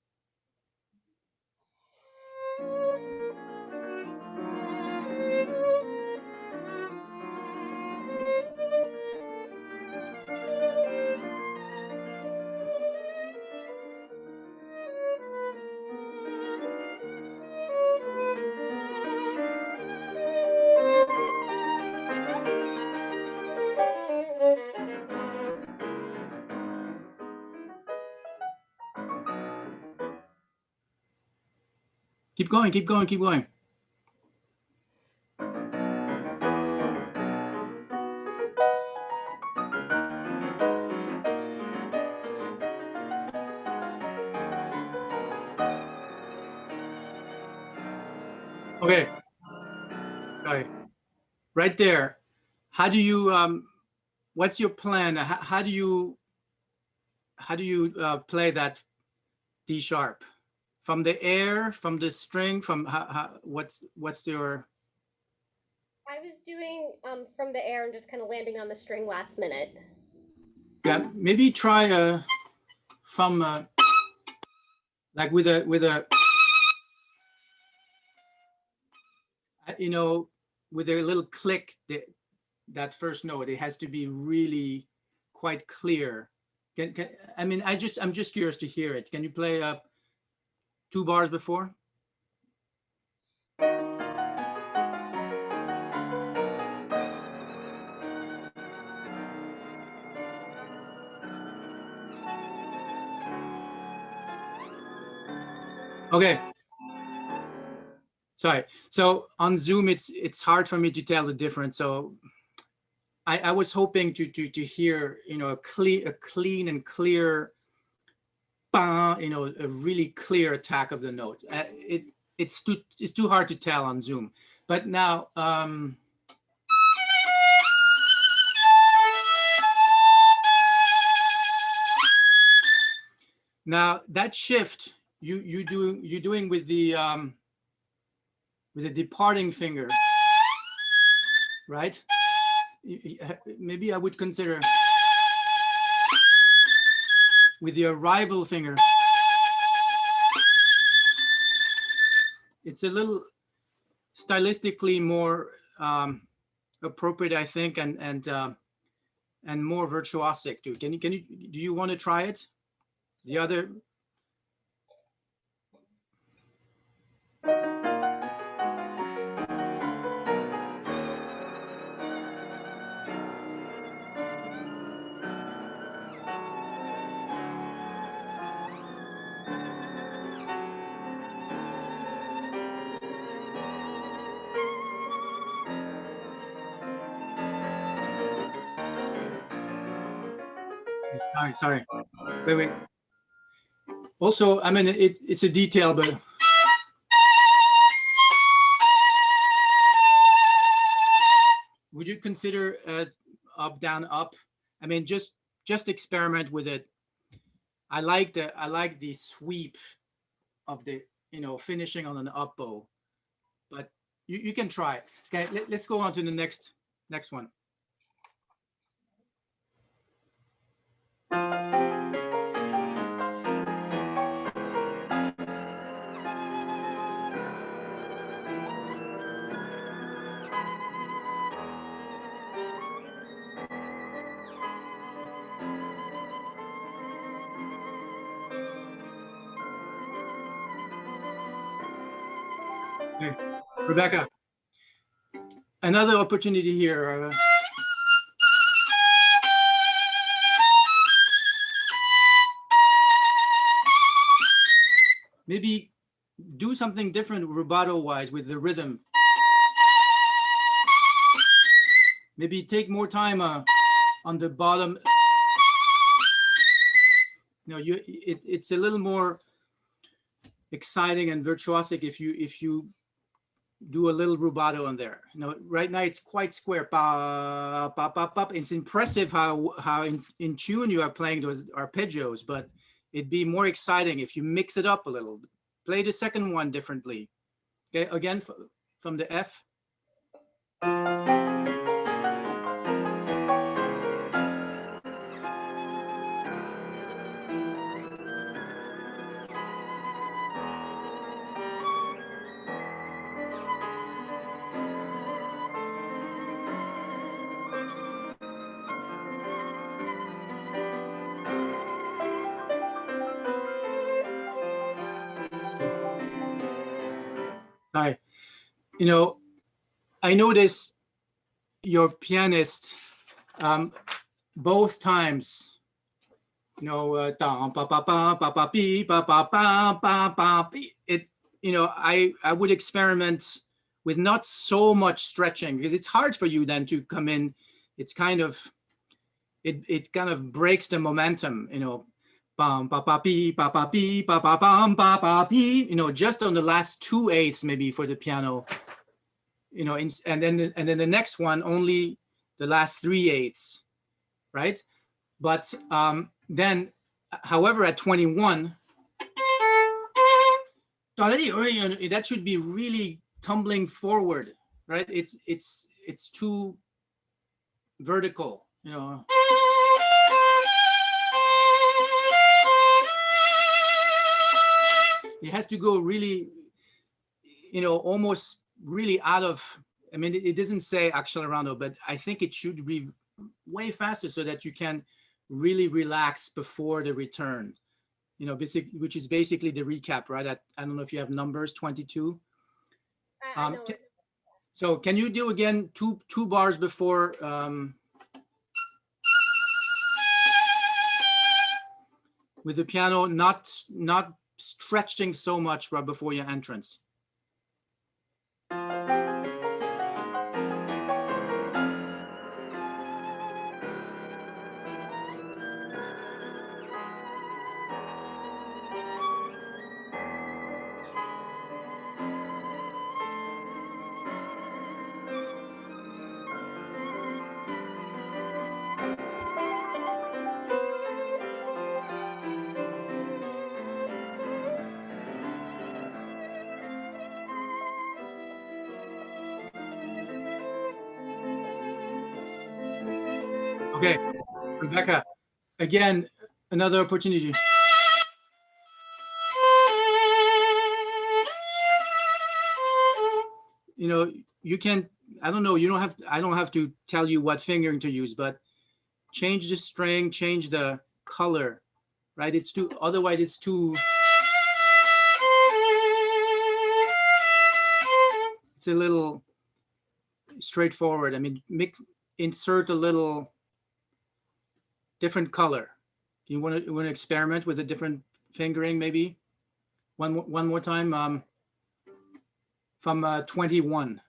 Keep going, keep going, keep going. Okay. Okay. Right there. How do you what's your plan? How do you play that D sharp? From the air, from the string, from what's your? I was doing from the air and just kind of landing on the string last minute. Yeah, maybe try from like with a with a little click, that first note. It has to be really quite clear. I mean, I'm just curious to hear it. Can you play 2 bars before? Okay. Sorry. So on Zoom, it's hard for me to tell the difference. So I was hoping to hear, a clean and clear, a really clear attack of the note. It's too hard to tell on Zoom. But now, now that shift you're doing with the departing finger, right? Maybe I would consider with the arrival finger. It's a little stylistically more appropriate, I think, and more virtuosic too. Do you want to try it? The other. Sorry. Wait. Also, I mean, it's a detail, but would you consider up, down, up? I mean, just experiment with it. I like the sweep of the, finishing on an up bow, but you can try. Okay, let's go on to the next one. Okay. Rebecca, another opportunity here. Maybe do something different rubato-wise with the rhythm. Maybe take more time on the bottom. It's a little more exciting and virtuosic if you do a little rubato on there. Right now it's quite square. Pa, pa, pa, pa. It's impressive how in tune you are playing those arpeggios, but it'd be more exciting if you mix it up a little. Play the second one differently. Okay, again from the F. Hi. I notice your pianist both times, I would experiment with not so much stretching because it's hard for you then to come in. It's kind of, it kind of breaks the momentum, bam, pa, pa, pi, pa, pa, pi, pa, pa, bam, pa, pa, pi, just on the last 2/8 maybe for the piano, and then the next one, only the last 3/8, right? But then, however, at 21, that should be really tumbling forward, right? It's too vertical, It has to go really, almost really out of, I mean, it doesn't say accelerando, but I think it should be way faster so that you can really relax before the return, which is basically the recap, right? I don't know if you have numbers, 22. I know. So can you do again two bars before, with the piano, not stretching so much right before your entrance? Okay, Rebecca, again, another opportunity. You can, I don't know, I don't have to tell you what fingering to use, but change the string, change the color, right? Otherwise it's too, it's a little straightforward. I mean, insert a little different color. You want to experiment with a different fingering, maybe? One more time, from 21.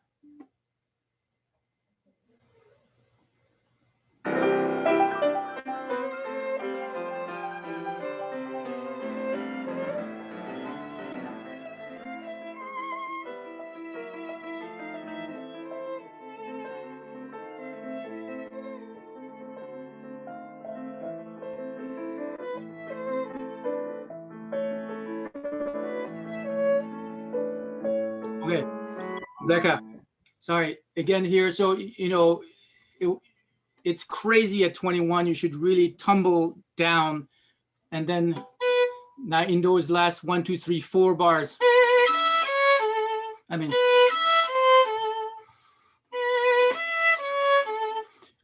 Okay, Rebecca, sorry again here. So, you know, it's crazy at 21, you should really tumble down. And then now in those last 1, 2, 3, 4 bars, I mean,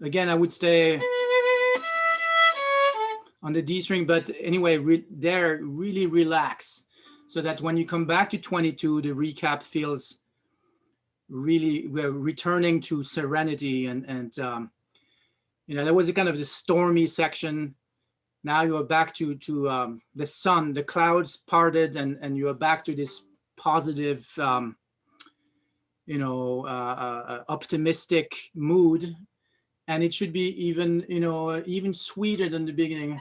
again, I would stay on the D string, but anyway, there, really relax so that when you come back to 22, the recap feels really, we're returning to serenity and you know, there was a kind of the stormy section. Now you are back to the sun, the clouds parted, and you are back to this positive, you know, optimistic mood. And it should be even, you know, even sweeter than the beginning.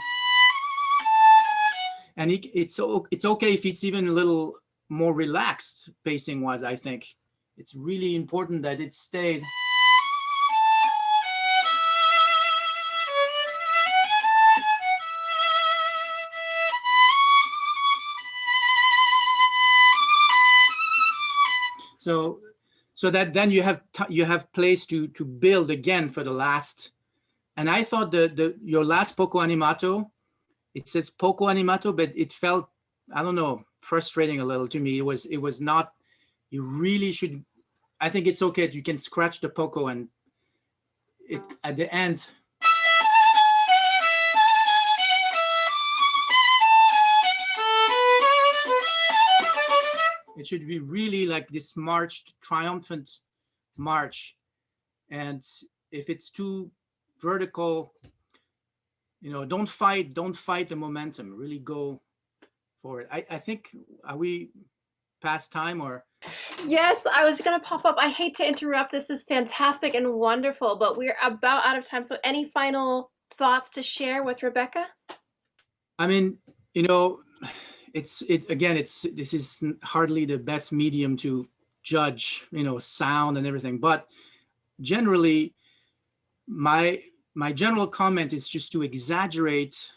And it's okay if it's even a little more relaxed pacing wise. I think it's really important that it stays. So that then you have place to build again for the last. And I thought your last poco animato, it says poco animato, but it felt, I don't know, frustrating a little to me. It was not. You really should. I think it's okay. You can scratch the poco and it at the end. It should be really like this triumphant march. And if it's too vertical, you know, don't fight the momentum, really go for it. I think, are we past time or? Yes, I was going to pop up. I hate to interrupt. This is fantastic and wonderful, but we're about out of time. So any final thoughts to share with Rebecca? I mean, you know, this is hardly the best medium to judge, you know, sound and everything, but generally my general comment is just to exaggerate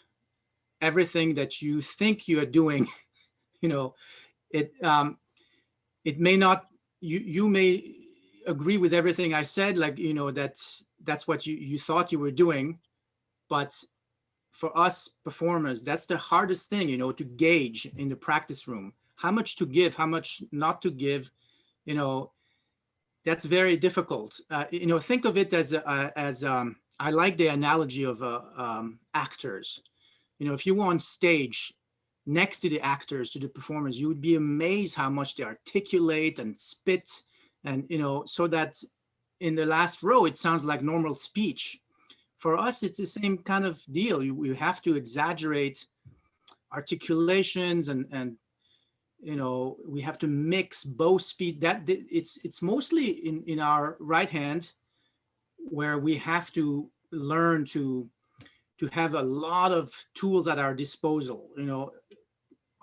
everything that you think you are doing. You know, it may not, you may agree with everything I said, like, you know, that's what you thought you were doing, but for us performers, that's the hardest thing, you know, to gauge in the practice room, how much to give, how much not to give, you know, that's very difficult. You know, think of it as I like the analogy of actors. You know, if you were on stage next to the actors, to the performers, you would be amazed how much they articulate and spit, and, you know, so that in the last row, it sounds like normal speech. For us, it's the same kind of deal. You have to exaggerate articulations and you know, we have to mix bow speed. That it's mostly in our right hand where we have to learn to have a lot of tools at our disposal, you know,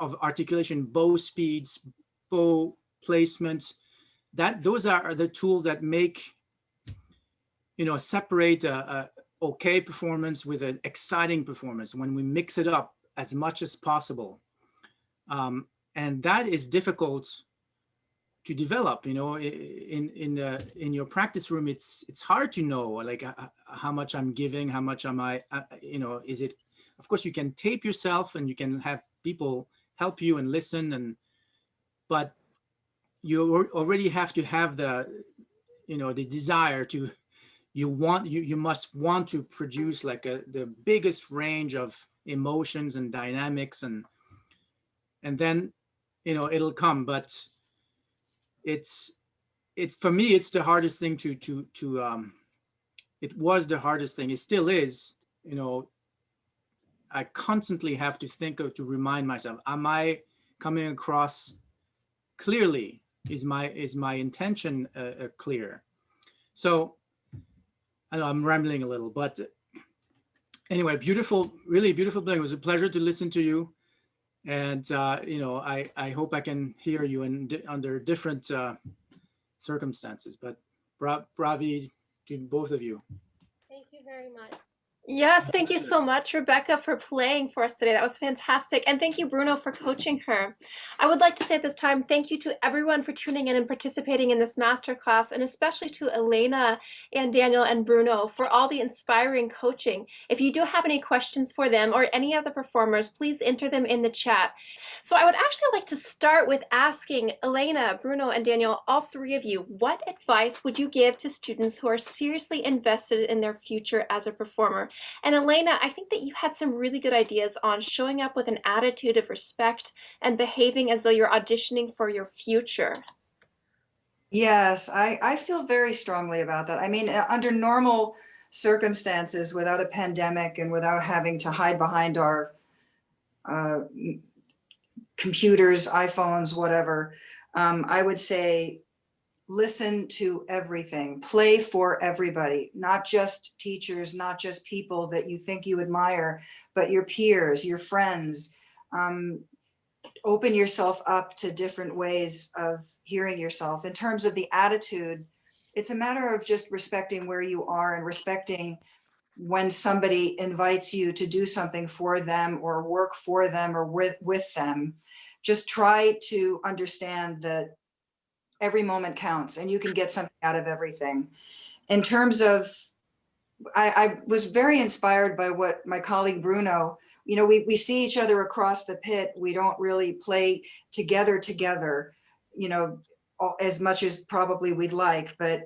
of articulation, bow speeds, bow placement. Those are the tools that make, you know, separate a okay performance with an exciting performance when we mix it up as much as possible. And that is difficult to develop, you know, in your practice room. It's hard to know, like, how much I'm giving, how much am I, you know, is it, of course you can tape yourself and you can have people help you and listen, but you already have to have the, you know, the desire to, you must want to produce like the biggest range of emotions and dynamics, and then, you know, it'll come. But it's for me, it's the hardest thing to it was the hardest thing, it still is, you know. I constantly have to think of, to remind myself, am I coming across clearly? Is my intention clear? So I know I'm rambling a little, but anyway, beautiful, really beautiful playing. It was a pleasure to listen to you. And, you know, I hope I can hear you under different circumstances, but bravi to both of you. Thank you very much. Yes, thank you so much, Rebecca, for playing for us today. That was fantastic. And thank you, Bruno, for coaching her. I would like to say at this time, thank you to everyone for tuning in and participating in this masterclass, and especially to Elena and Daniel and Bruno for all the inspiring coaching. If you do have any questions for them or any other performers, please enter them in the chat. So I would actually like to start with asking Elena, Bruno, and Daniel, all three of you, what advice would you give to students who are seriously invested in their future as a performer? And Elena, I think that you had some really good ideas on showing up with an attitude of respect and behaving as though you're auditioning for your future. Yes, I feel very strongly about that. I mean, under normal circumstances, without a pandemic and without having to hide behind our uh, computers, iPhones, whatever, I would say listen to everything, play for everybody, not just teachers, not just people that you think you admire, but your peers, your friends. Open yourself up to different ways of hearing yourself. In terms of the attitude, it's a matter of just respecting where you are and respecting when somebody invites you to do something for them or work for them or with them. Just try to understand that every moment counts and you can get something out of everything. In terms of, I was very inspired by what my colleague Bruno, you know, we see each other across the pit. We don't really play together, you know, as much as probably we'd like, but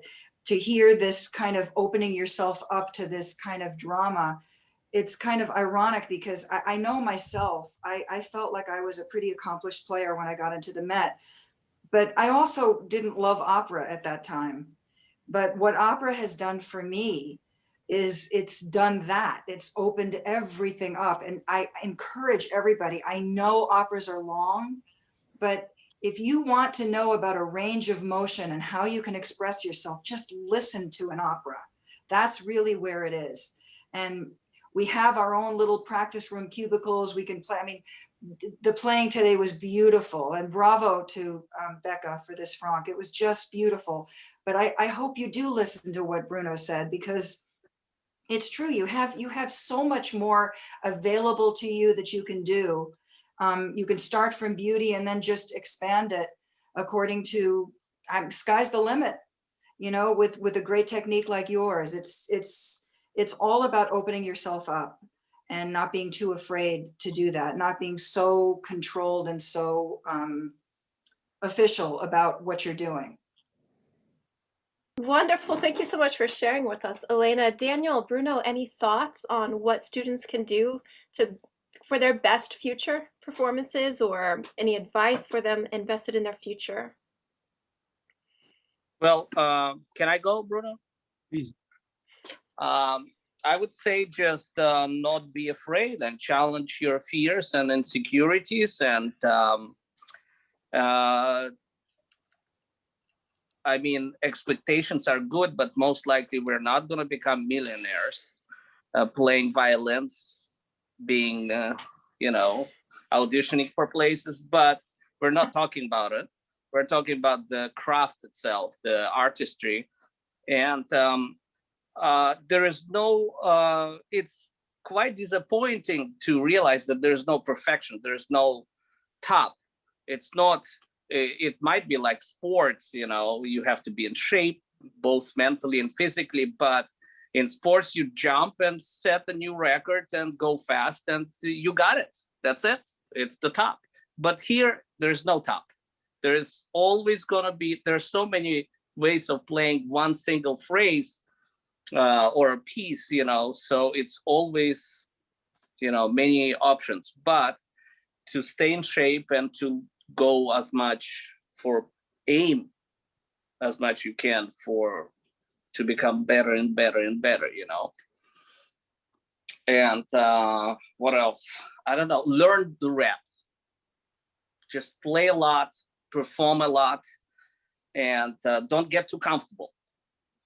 to hear this kind of opening yourself up to this kind of drama, it's kind of ironic because I know myself, I felt like I was a pretty accomplished player when I got into the Met, but I also didn't love opera at that time. But what opera has done for me is it's done that. It's opened everything up. And I encourage everybody. I know operas are long, but if you want to know about a range of motion and how you can express yourself, just listen to an opera. That's really where it is. And we have our own little practice room cubicles. We can play. I mean, the playing today was beautiful, and bravo to Becca for this franc. It was just beautiful. But I hope you do listen to what Bruno said, because it's true. You have so much more available to you that you can do. You can start from beauty and then just expand it according to, sky's the limit, you know, with a great technique like yours. It's all about opening yourself up and not being too afraid to do that, not being so controlled and so official about what you're doing. Wonderful. Thank you so much for sharing with us, Elena. Daniel, Bruno, any thoughts on what students can do for their best future performances, or any advice for them invested in their future? Well, can I go, Bruno? Please. I would say just not be afraid and challenge your fears and insecurities. And I mean, expectations are good, but most likely we're not going to become millionaires playing violins, being, you know, auditioning for places. But we're not talking about it. We're talking about the craft itself, the artistry. And there is no, it's quite disappointing to realize that there's no perfection. There's no top. It's not, it might be like sports, you know, you have to be in shape, both mentally and physically, but in sports, you jump and set a new record and go fast and you got it. That's it. It's the top. But here, there's no top. There's always gonna be, there's so many ways of playing one single phrase or a piece, you know, so it's always, you know, many options. But to stay in shape and to go as much for aim as much you can for to become better and better and better, you know. And what else? I don't know. Learn the rep. Just play a lot, perform a lot, and don't get too comfortable.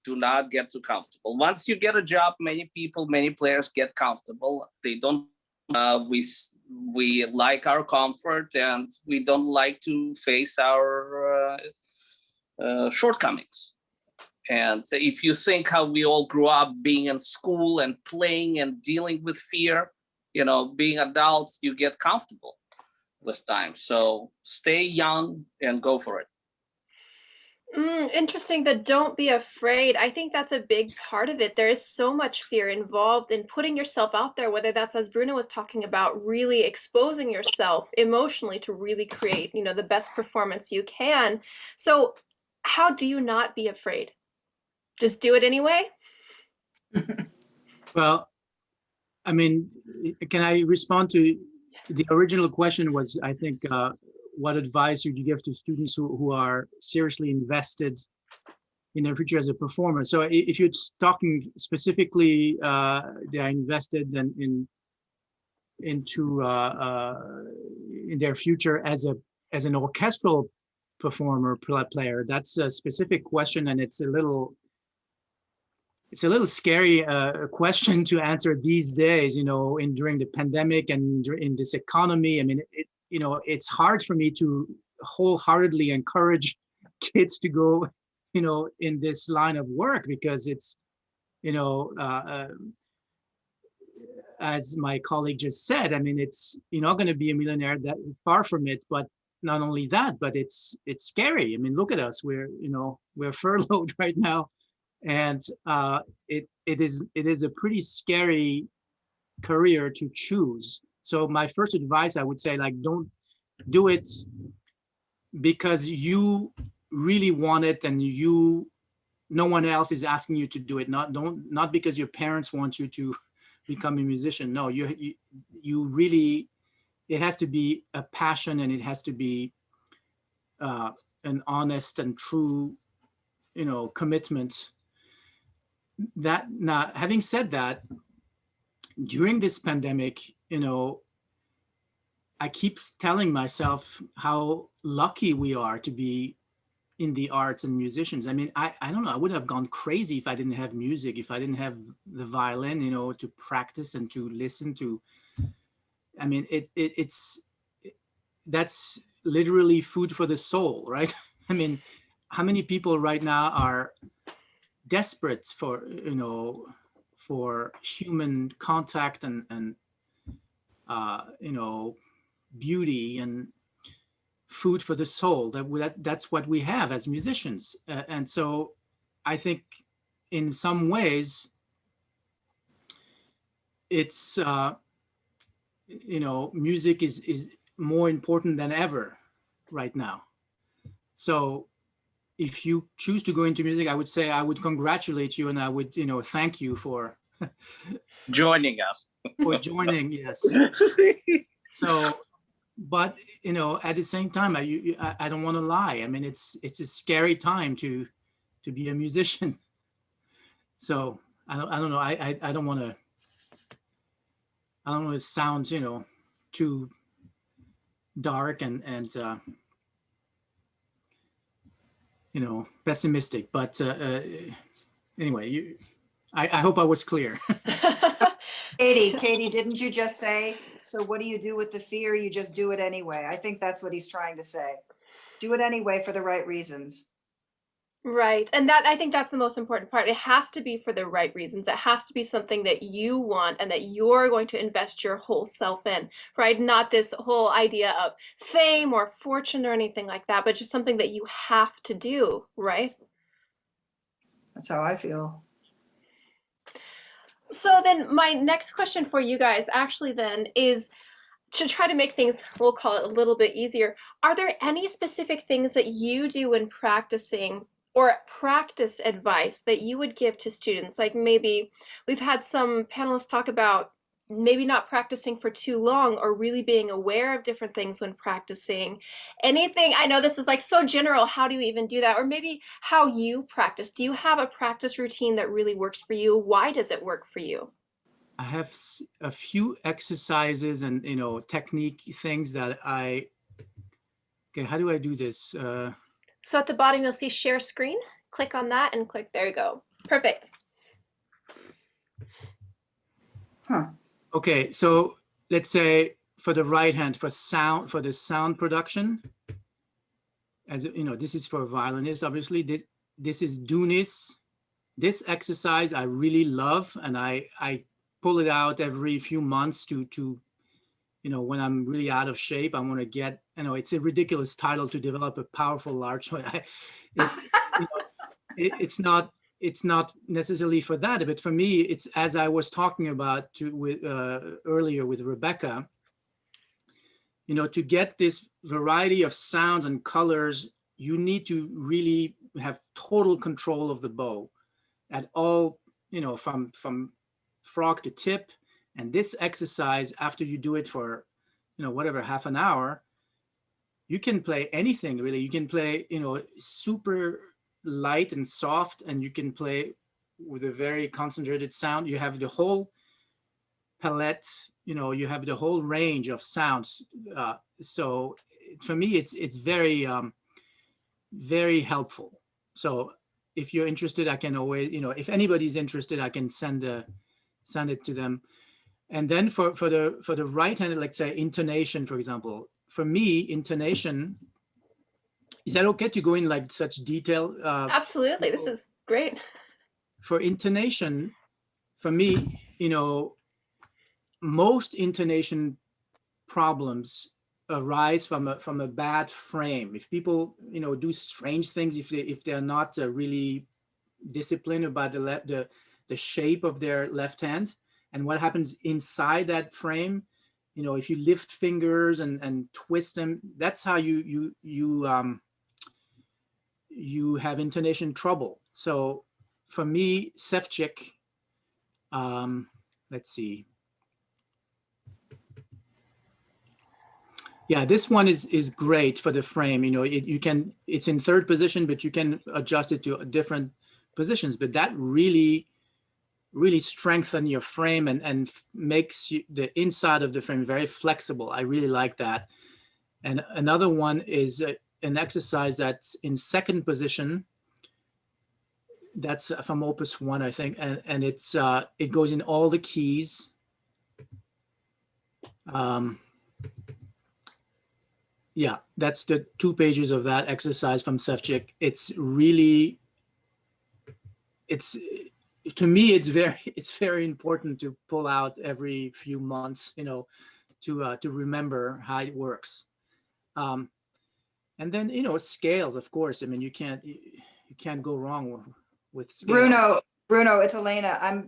Do not get too comfortable. Once you get a job, many players get comfortable. They don't. We like our comfort, and we don't like to face our shortcomings. And if you think how we all grew up being in school and playing and dealing with fear, you know, being adults, you get comfortable with time. So stay young and go for it. Interesting that don't be afraid. I think that's a big part of it. There is so much fear involved in putting yourself out there, whether that's, as Bruno was talking about, really exposing yourself emotionally to really create, you know, the best performance you can. So how do you not be afraid? Just do it anyway? Well, I mean, can I respond to the original question was, I think, what advice would you give to students who are seriously invested in their future as a performer? So if you're talking specifically, they are invested into in their future as an orchestral performer, player, that's a specific question, and it's a little scary question to answer these days, you know, during the pandemic and in this economy. I mean, you know, it's hard for me to wholeheartedly encourage kids to go, you know, in this line of work, because it's, you know, as my colleague just said, I mean, you're not going to be a millionaire, that far from it. But not only that, but it's scary. I mean, look at us. We're furloughed right now. And it is a pretty scary career to choose. So my first advice, I would say, like, don't do it because you really want it and no one else is asking you to do it. Not because your parents want you to become a musician. No, you really, it has to be a passion, and it has to be an honest and true, you know, commitment. That, now, having said that, during this pandemic, you know, I keep telling myself how lucky we are to be in the arts and musicians. I mean, I don't know, I would have gone crazy if I didn't have music, if I didn't have the violin, you know, to practice and to listen to. I mean, that's literally food for the soul, right? I mean, how many people right now are desperate for, you know, for human contact and you know, beauty and food for the soul. That's what we have as musicians. And so I think in some ways it's, you know, music is more important than ever right now. So if you choose to go into music, I would say I would congratulate you, and I would, you know, thank you for joining us. For joining, yes. So, but, you know, at the same time, I don't want to lie. I mean, it's a scary time to be a musician. So I don't know. I don't want to sound, you know, too dark and you know, pessimistic. But anyway, I hope I was clear. Katie, didn't you just say, so what do you do with the fear? You just do it anyway. I think that's what he's trying to say. Do it anyway for the right reasons. Right. And that, I think that's the most important part. It has to be for the right reasons. It has to be something that you want and that you're going to invest your whole self in, right? Not this whole idea of fame or fortune or anything like that, but just something that you have to do, right? That's how I feel. So then my next question for you guys actually then is to try to make things, we'll call it a little bit easier. Are there any specific things that you do when practicing or practice advice that you would give to students? Like maybe we've had some panelists talk about maybe not practicing for too long or really being aware of different things when practicing. Anything, I know this is like so general, how do you even do that? Or maybe how you practice. Do you have a practice routine that really works for you? Why does it work for you? I have a few exercises and, you know, technique things that okay, how do I do this? So at the bottom, you'll see share screen. Click on that and click, there you go. Perfect. Huh. Okay, so let's say for the right hand, for the sound production, as you know, this is for violinists, obviously. this is Dunis. This exercise I really love, and I pull it out every few months to when I'm really out of shape. I want to get, it's a ridiculous title to develop a powerful large one. It's not necessarily for that, but for me, it's, as I was talking about earlier with Rebecca, to get this variety of sounds and colors, you need to really have total control of the bow at all, from frog to tip. And this exercise, after you do it for, whatever, half an hour, you can play anything really. You can play, super light and soft, and you can play with a very concentrated sound. You have the whole palette, you have the whole range of sounds. So for me, it's very, very helpful. So if you're interested, I can always, if anybody's interested, I can send it to them. And then for the right-handed, like say intonation, for example, for me, intonation, is that okay to go in like such detail? Absolutely, this is great. For intonation, for me, most intonation problems arise from a bad frame. If people, do strange things, if they're not really disciplined about the shape of their left hand and what happens inside that frame, if you lift fingers and twist them, that's how you have intonation trouble. So for me, Sevchik, let's see. Yeah, this one is great for the frame. It's in third position, but you can adjust it to different positions. But that really strengthens your frame and makes the inside of the frame very flexible. I really like that. And another one is an exercise that's in second position. That's from Opus 1, I think, and it's it goes in all the keys. Yeah, that's the 2 pages of that exercise from Sevchik. It's really, to me, it's very important to pull out every few months, to remember how it works. And then, scales, of course. I mean, you can't go wrong with scales. Bruno, it's Elena.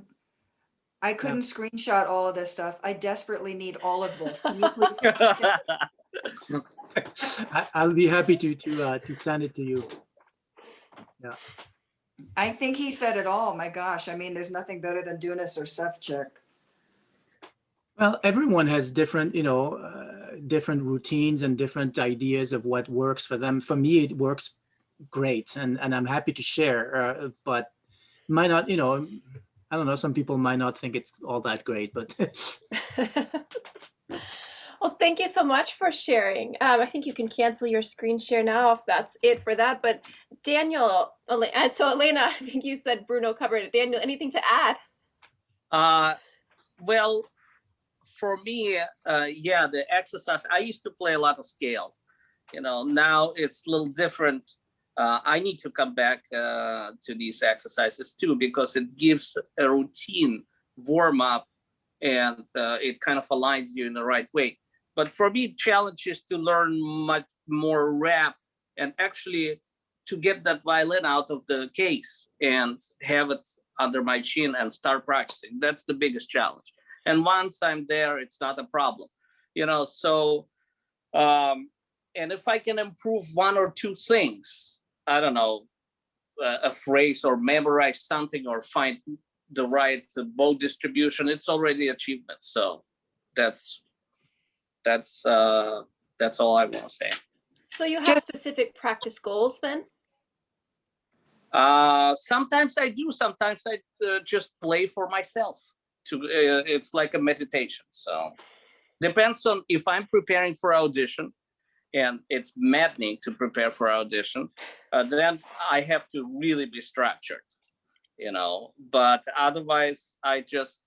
I couldn't screenshot all of this stuff. I desperately need all of this. Can you please? I'll be happy to send it to you. Yeah. I think he said it all. My gosh. I mean, there's nothing better than Dunis or Sevchik. Well, everyone has different, different routines and different ideas of what works for them. For me, it works great, and I'm happy to share. But might not, I don't know. Some people might not think it's all that great, but. Well, thank you so much for sharing. I think you can cancel your screen share now if that's it for that. But Daniel, and so Elena, I think you said Bruno covered it. Daniel, anything to add? Well, for me, the exercise, I used to play a lot of scales. Now it's a little different. I need to come back to these exercises too, because it gives a routine warm up, and it kind of aligns you in the right way. But for me, challenge is to learn much more rap and actually to get that violin out of the case and have it under my chin and start practicing. That's the biggest challenge. And once I'm there, it's not a problem, so, and if I can improve 1 or 2 things, I don't know, a phrase or memorize something or find the right bow distribution, it's already achievement. So that's all I want to say. So you have specific practice goals then? Sometimes I do. Sometimes I just play for myself. It's like a meditation. So depends on if I'm preparing for audition, and it's maddening to prepare for audition. Then I have to really be structured. But otherwise I just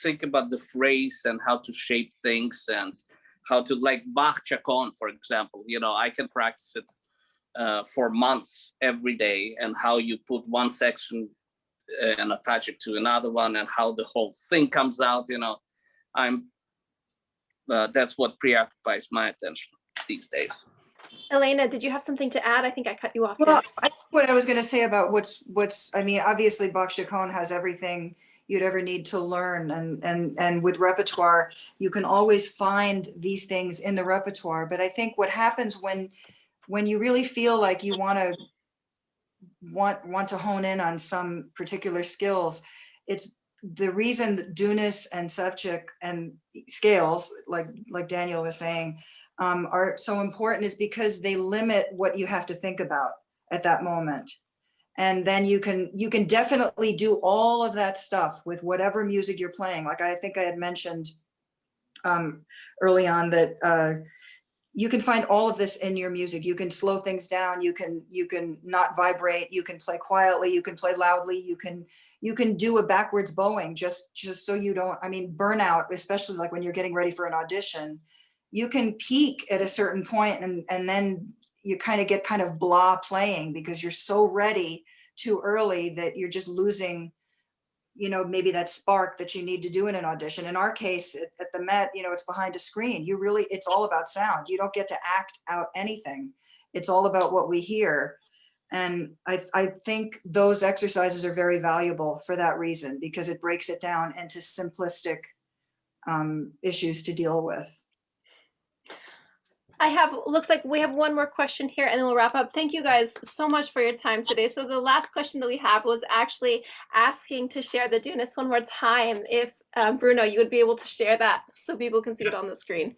think about the phrase and how to shape things and how to, like Bach Chacon, for example, I can practice it for months every day, and how you put one section and attach it to another one, and how the whole thing comes out. That's what preoccupies my attention these days. Elena, did you have something to add? I think I cut you off Well, there. what I was going to say about I mean, obviously Bach Chaconne has everything you'd ever need to learn. And with repertoire, you can always find these things in the repertoire. But I think what happens when you really feel like you want to hone in on some particular skills, it's the reason that Dunis and Sevcik and scales, like Daniel was saying, are so important is because they limit what you have to think about at that moment. And then you can definitely do all of that stuff with whatever music you're playing. Like I think I had mentioned early on that you can find all of this in your music. You can slow things down. You can not vibrate. You can play quietly. You can play loudly. You can do a backwards bowing just so you don't, I mean, burnout, especially like when you're getting ready for an audition, you can peak at a certain point and then you get kind of blah playing because you're so ready too early that you're just losing, maybe that spark that you need to do in an audition. In our case at the Met, it's behind a screen. It's all about sound. You don't get to act out anything. It's all about what we hear. And I think those exercises are very valuable for that reason, because it breaks it down into simplistic issues to deal with. Looks like we have one more question here and then we'll wrap up. Thank you guys so much for your time today. So the last question that we have was actually asking to share the Dunis one more time. If Bruno, you would be able to share that so people can see it on the screen.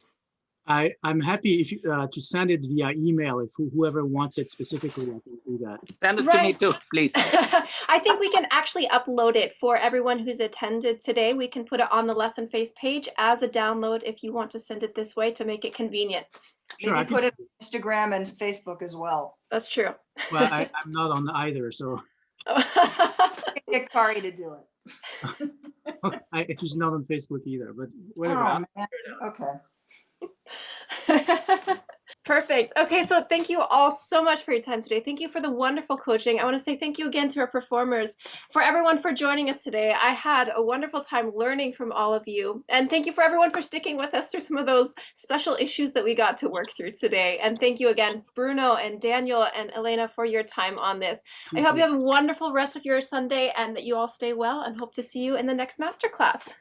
I'm happy if you, to send it via email. If whoever wants it specifically, I can do that. Send it to me too, please. I think we can actually upload it for everyone who's attended today. We can put it on the Lessonface page as a download if you want to send it this way to make it convenient. Sure, Maybe put it on Instagram and Facebook as well. That's true. Well, I'm not on either, so Get Kari to do it. she's not on Facebook either. But whatever. Oh, man. Okay. Perfect. Okay, so thank you all so much for your time today. Thank you for the wonderful coaching. I want to say thank you again to our performers, for everyone for joining us today. I had a wonderful time learning from all of you. And thank you for everyone for sticking with us through some of those special issues that we got to work through today. And thank you again, Bruno and Daniel and Elena, for your time on this. I hope you have a wonderful rest of your Sunday and that you all stay well, and hope to see you in the next masterclass.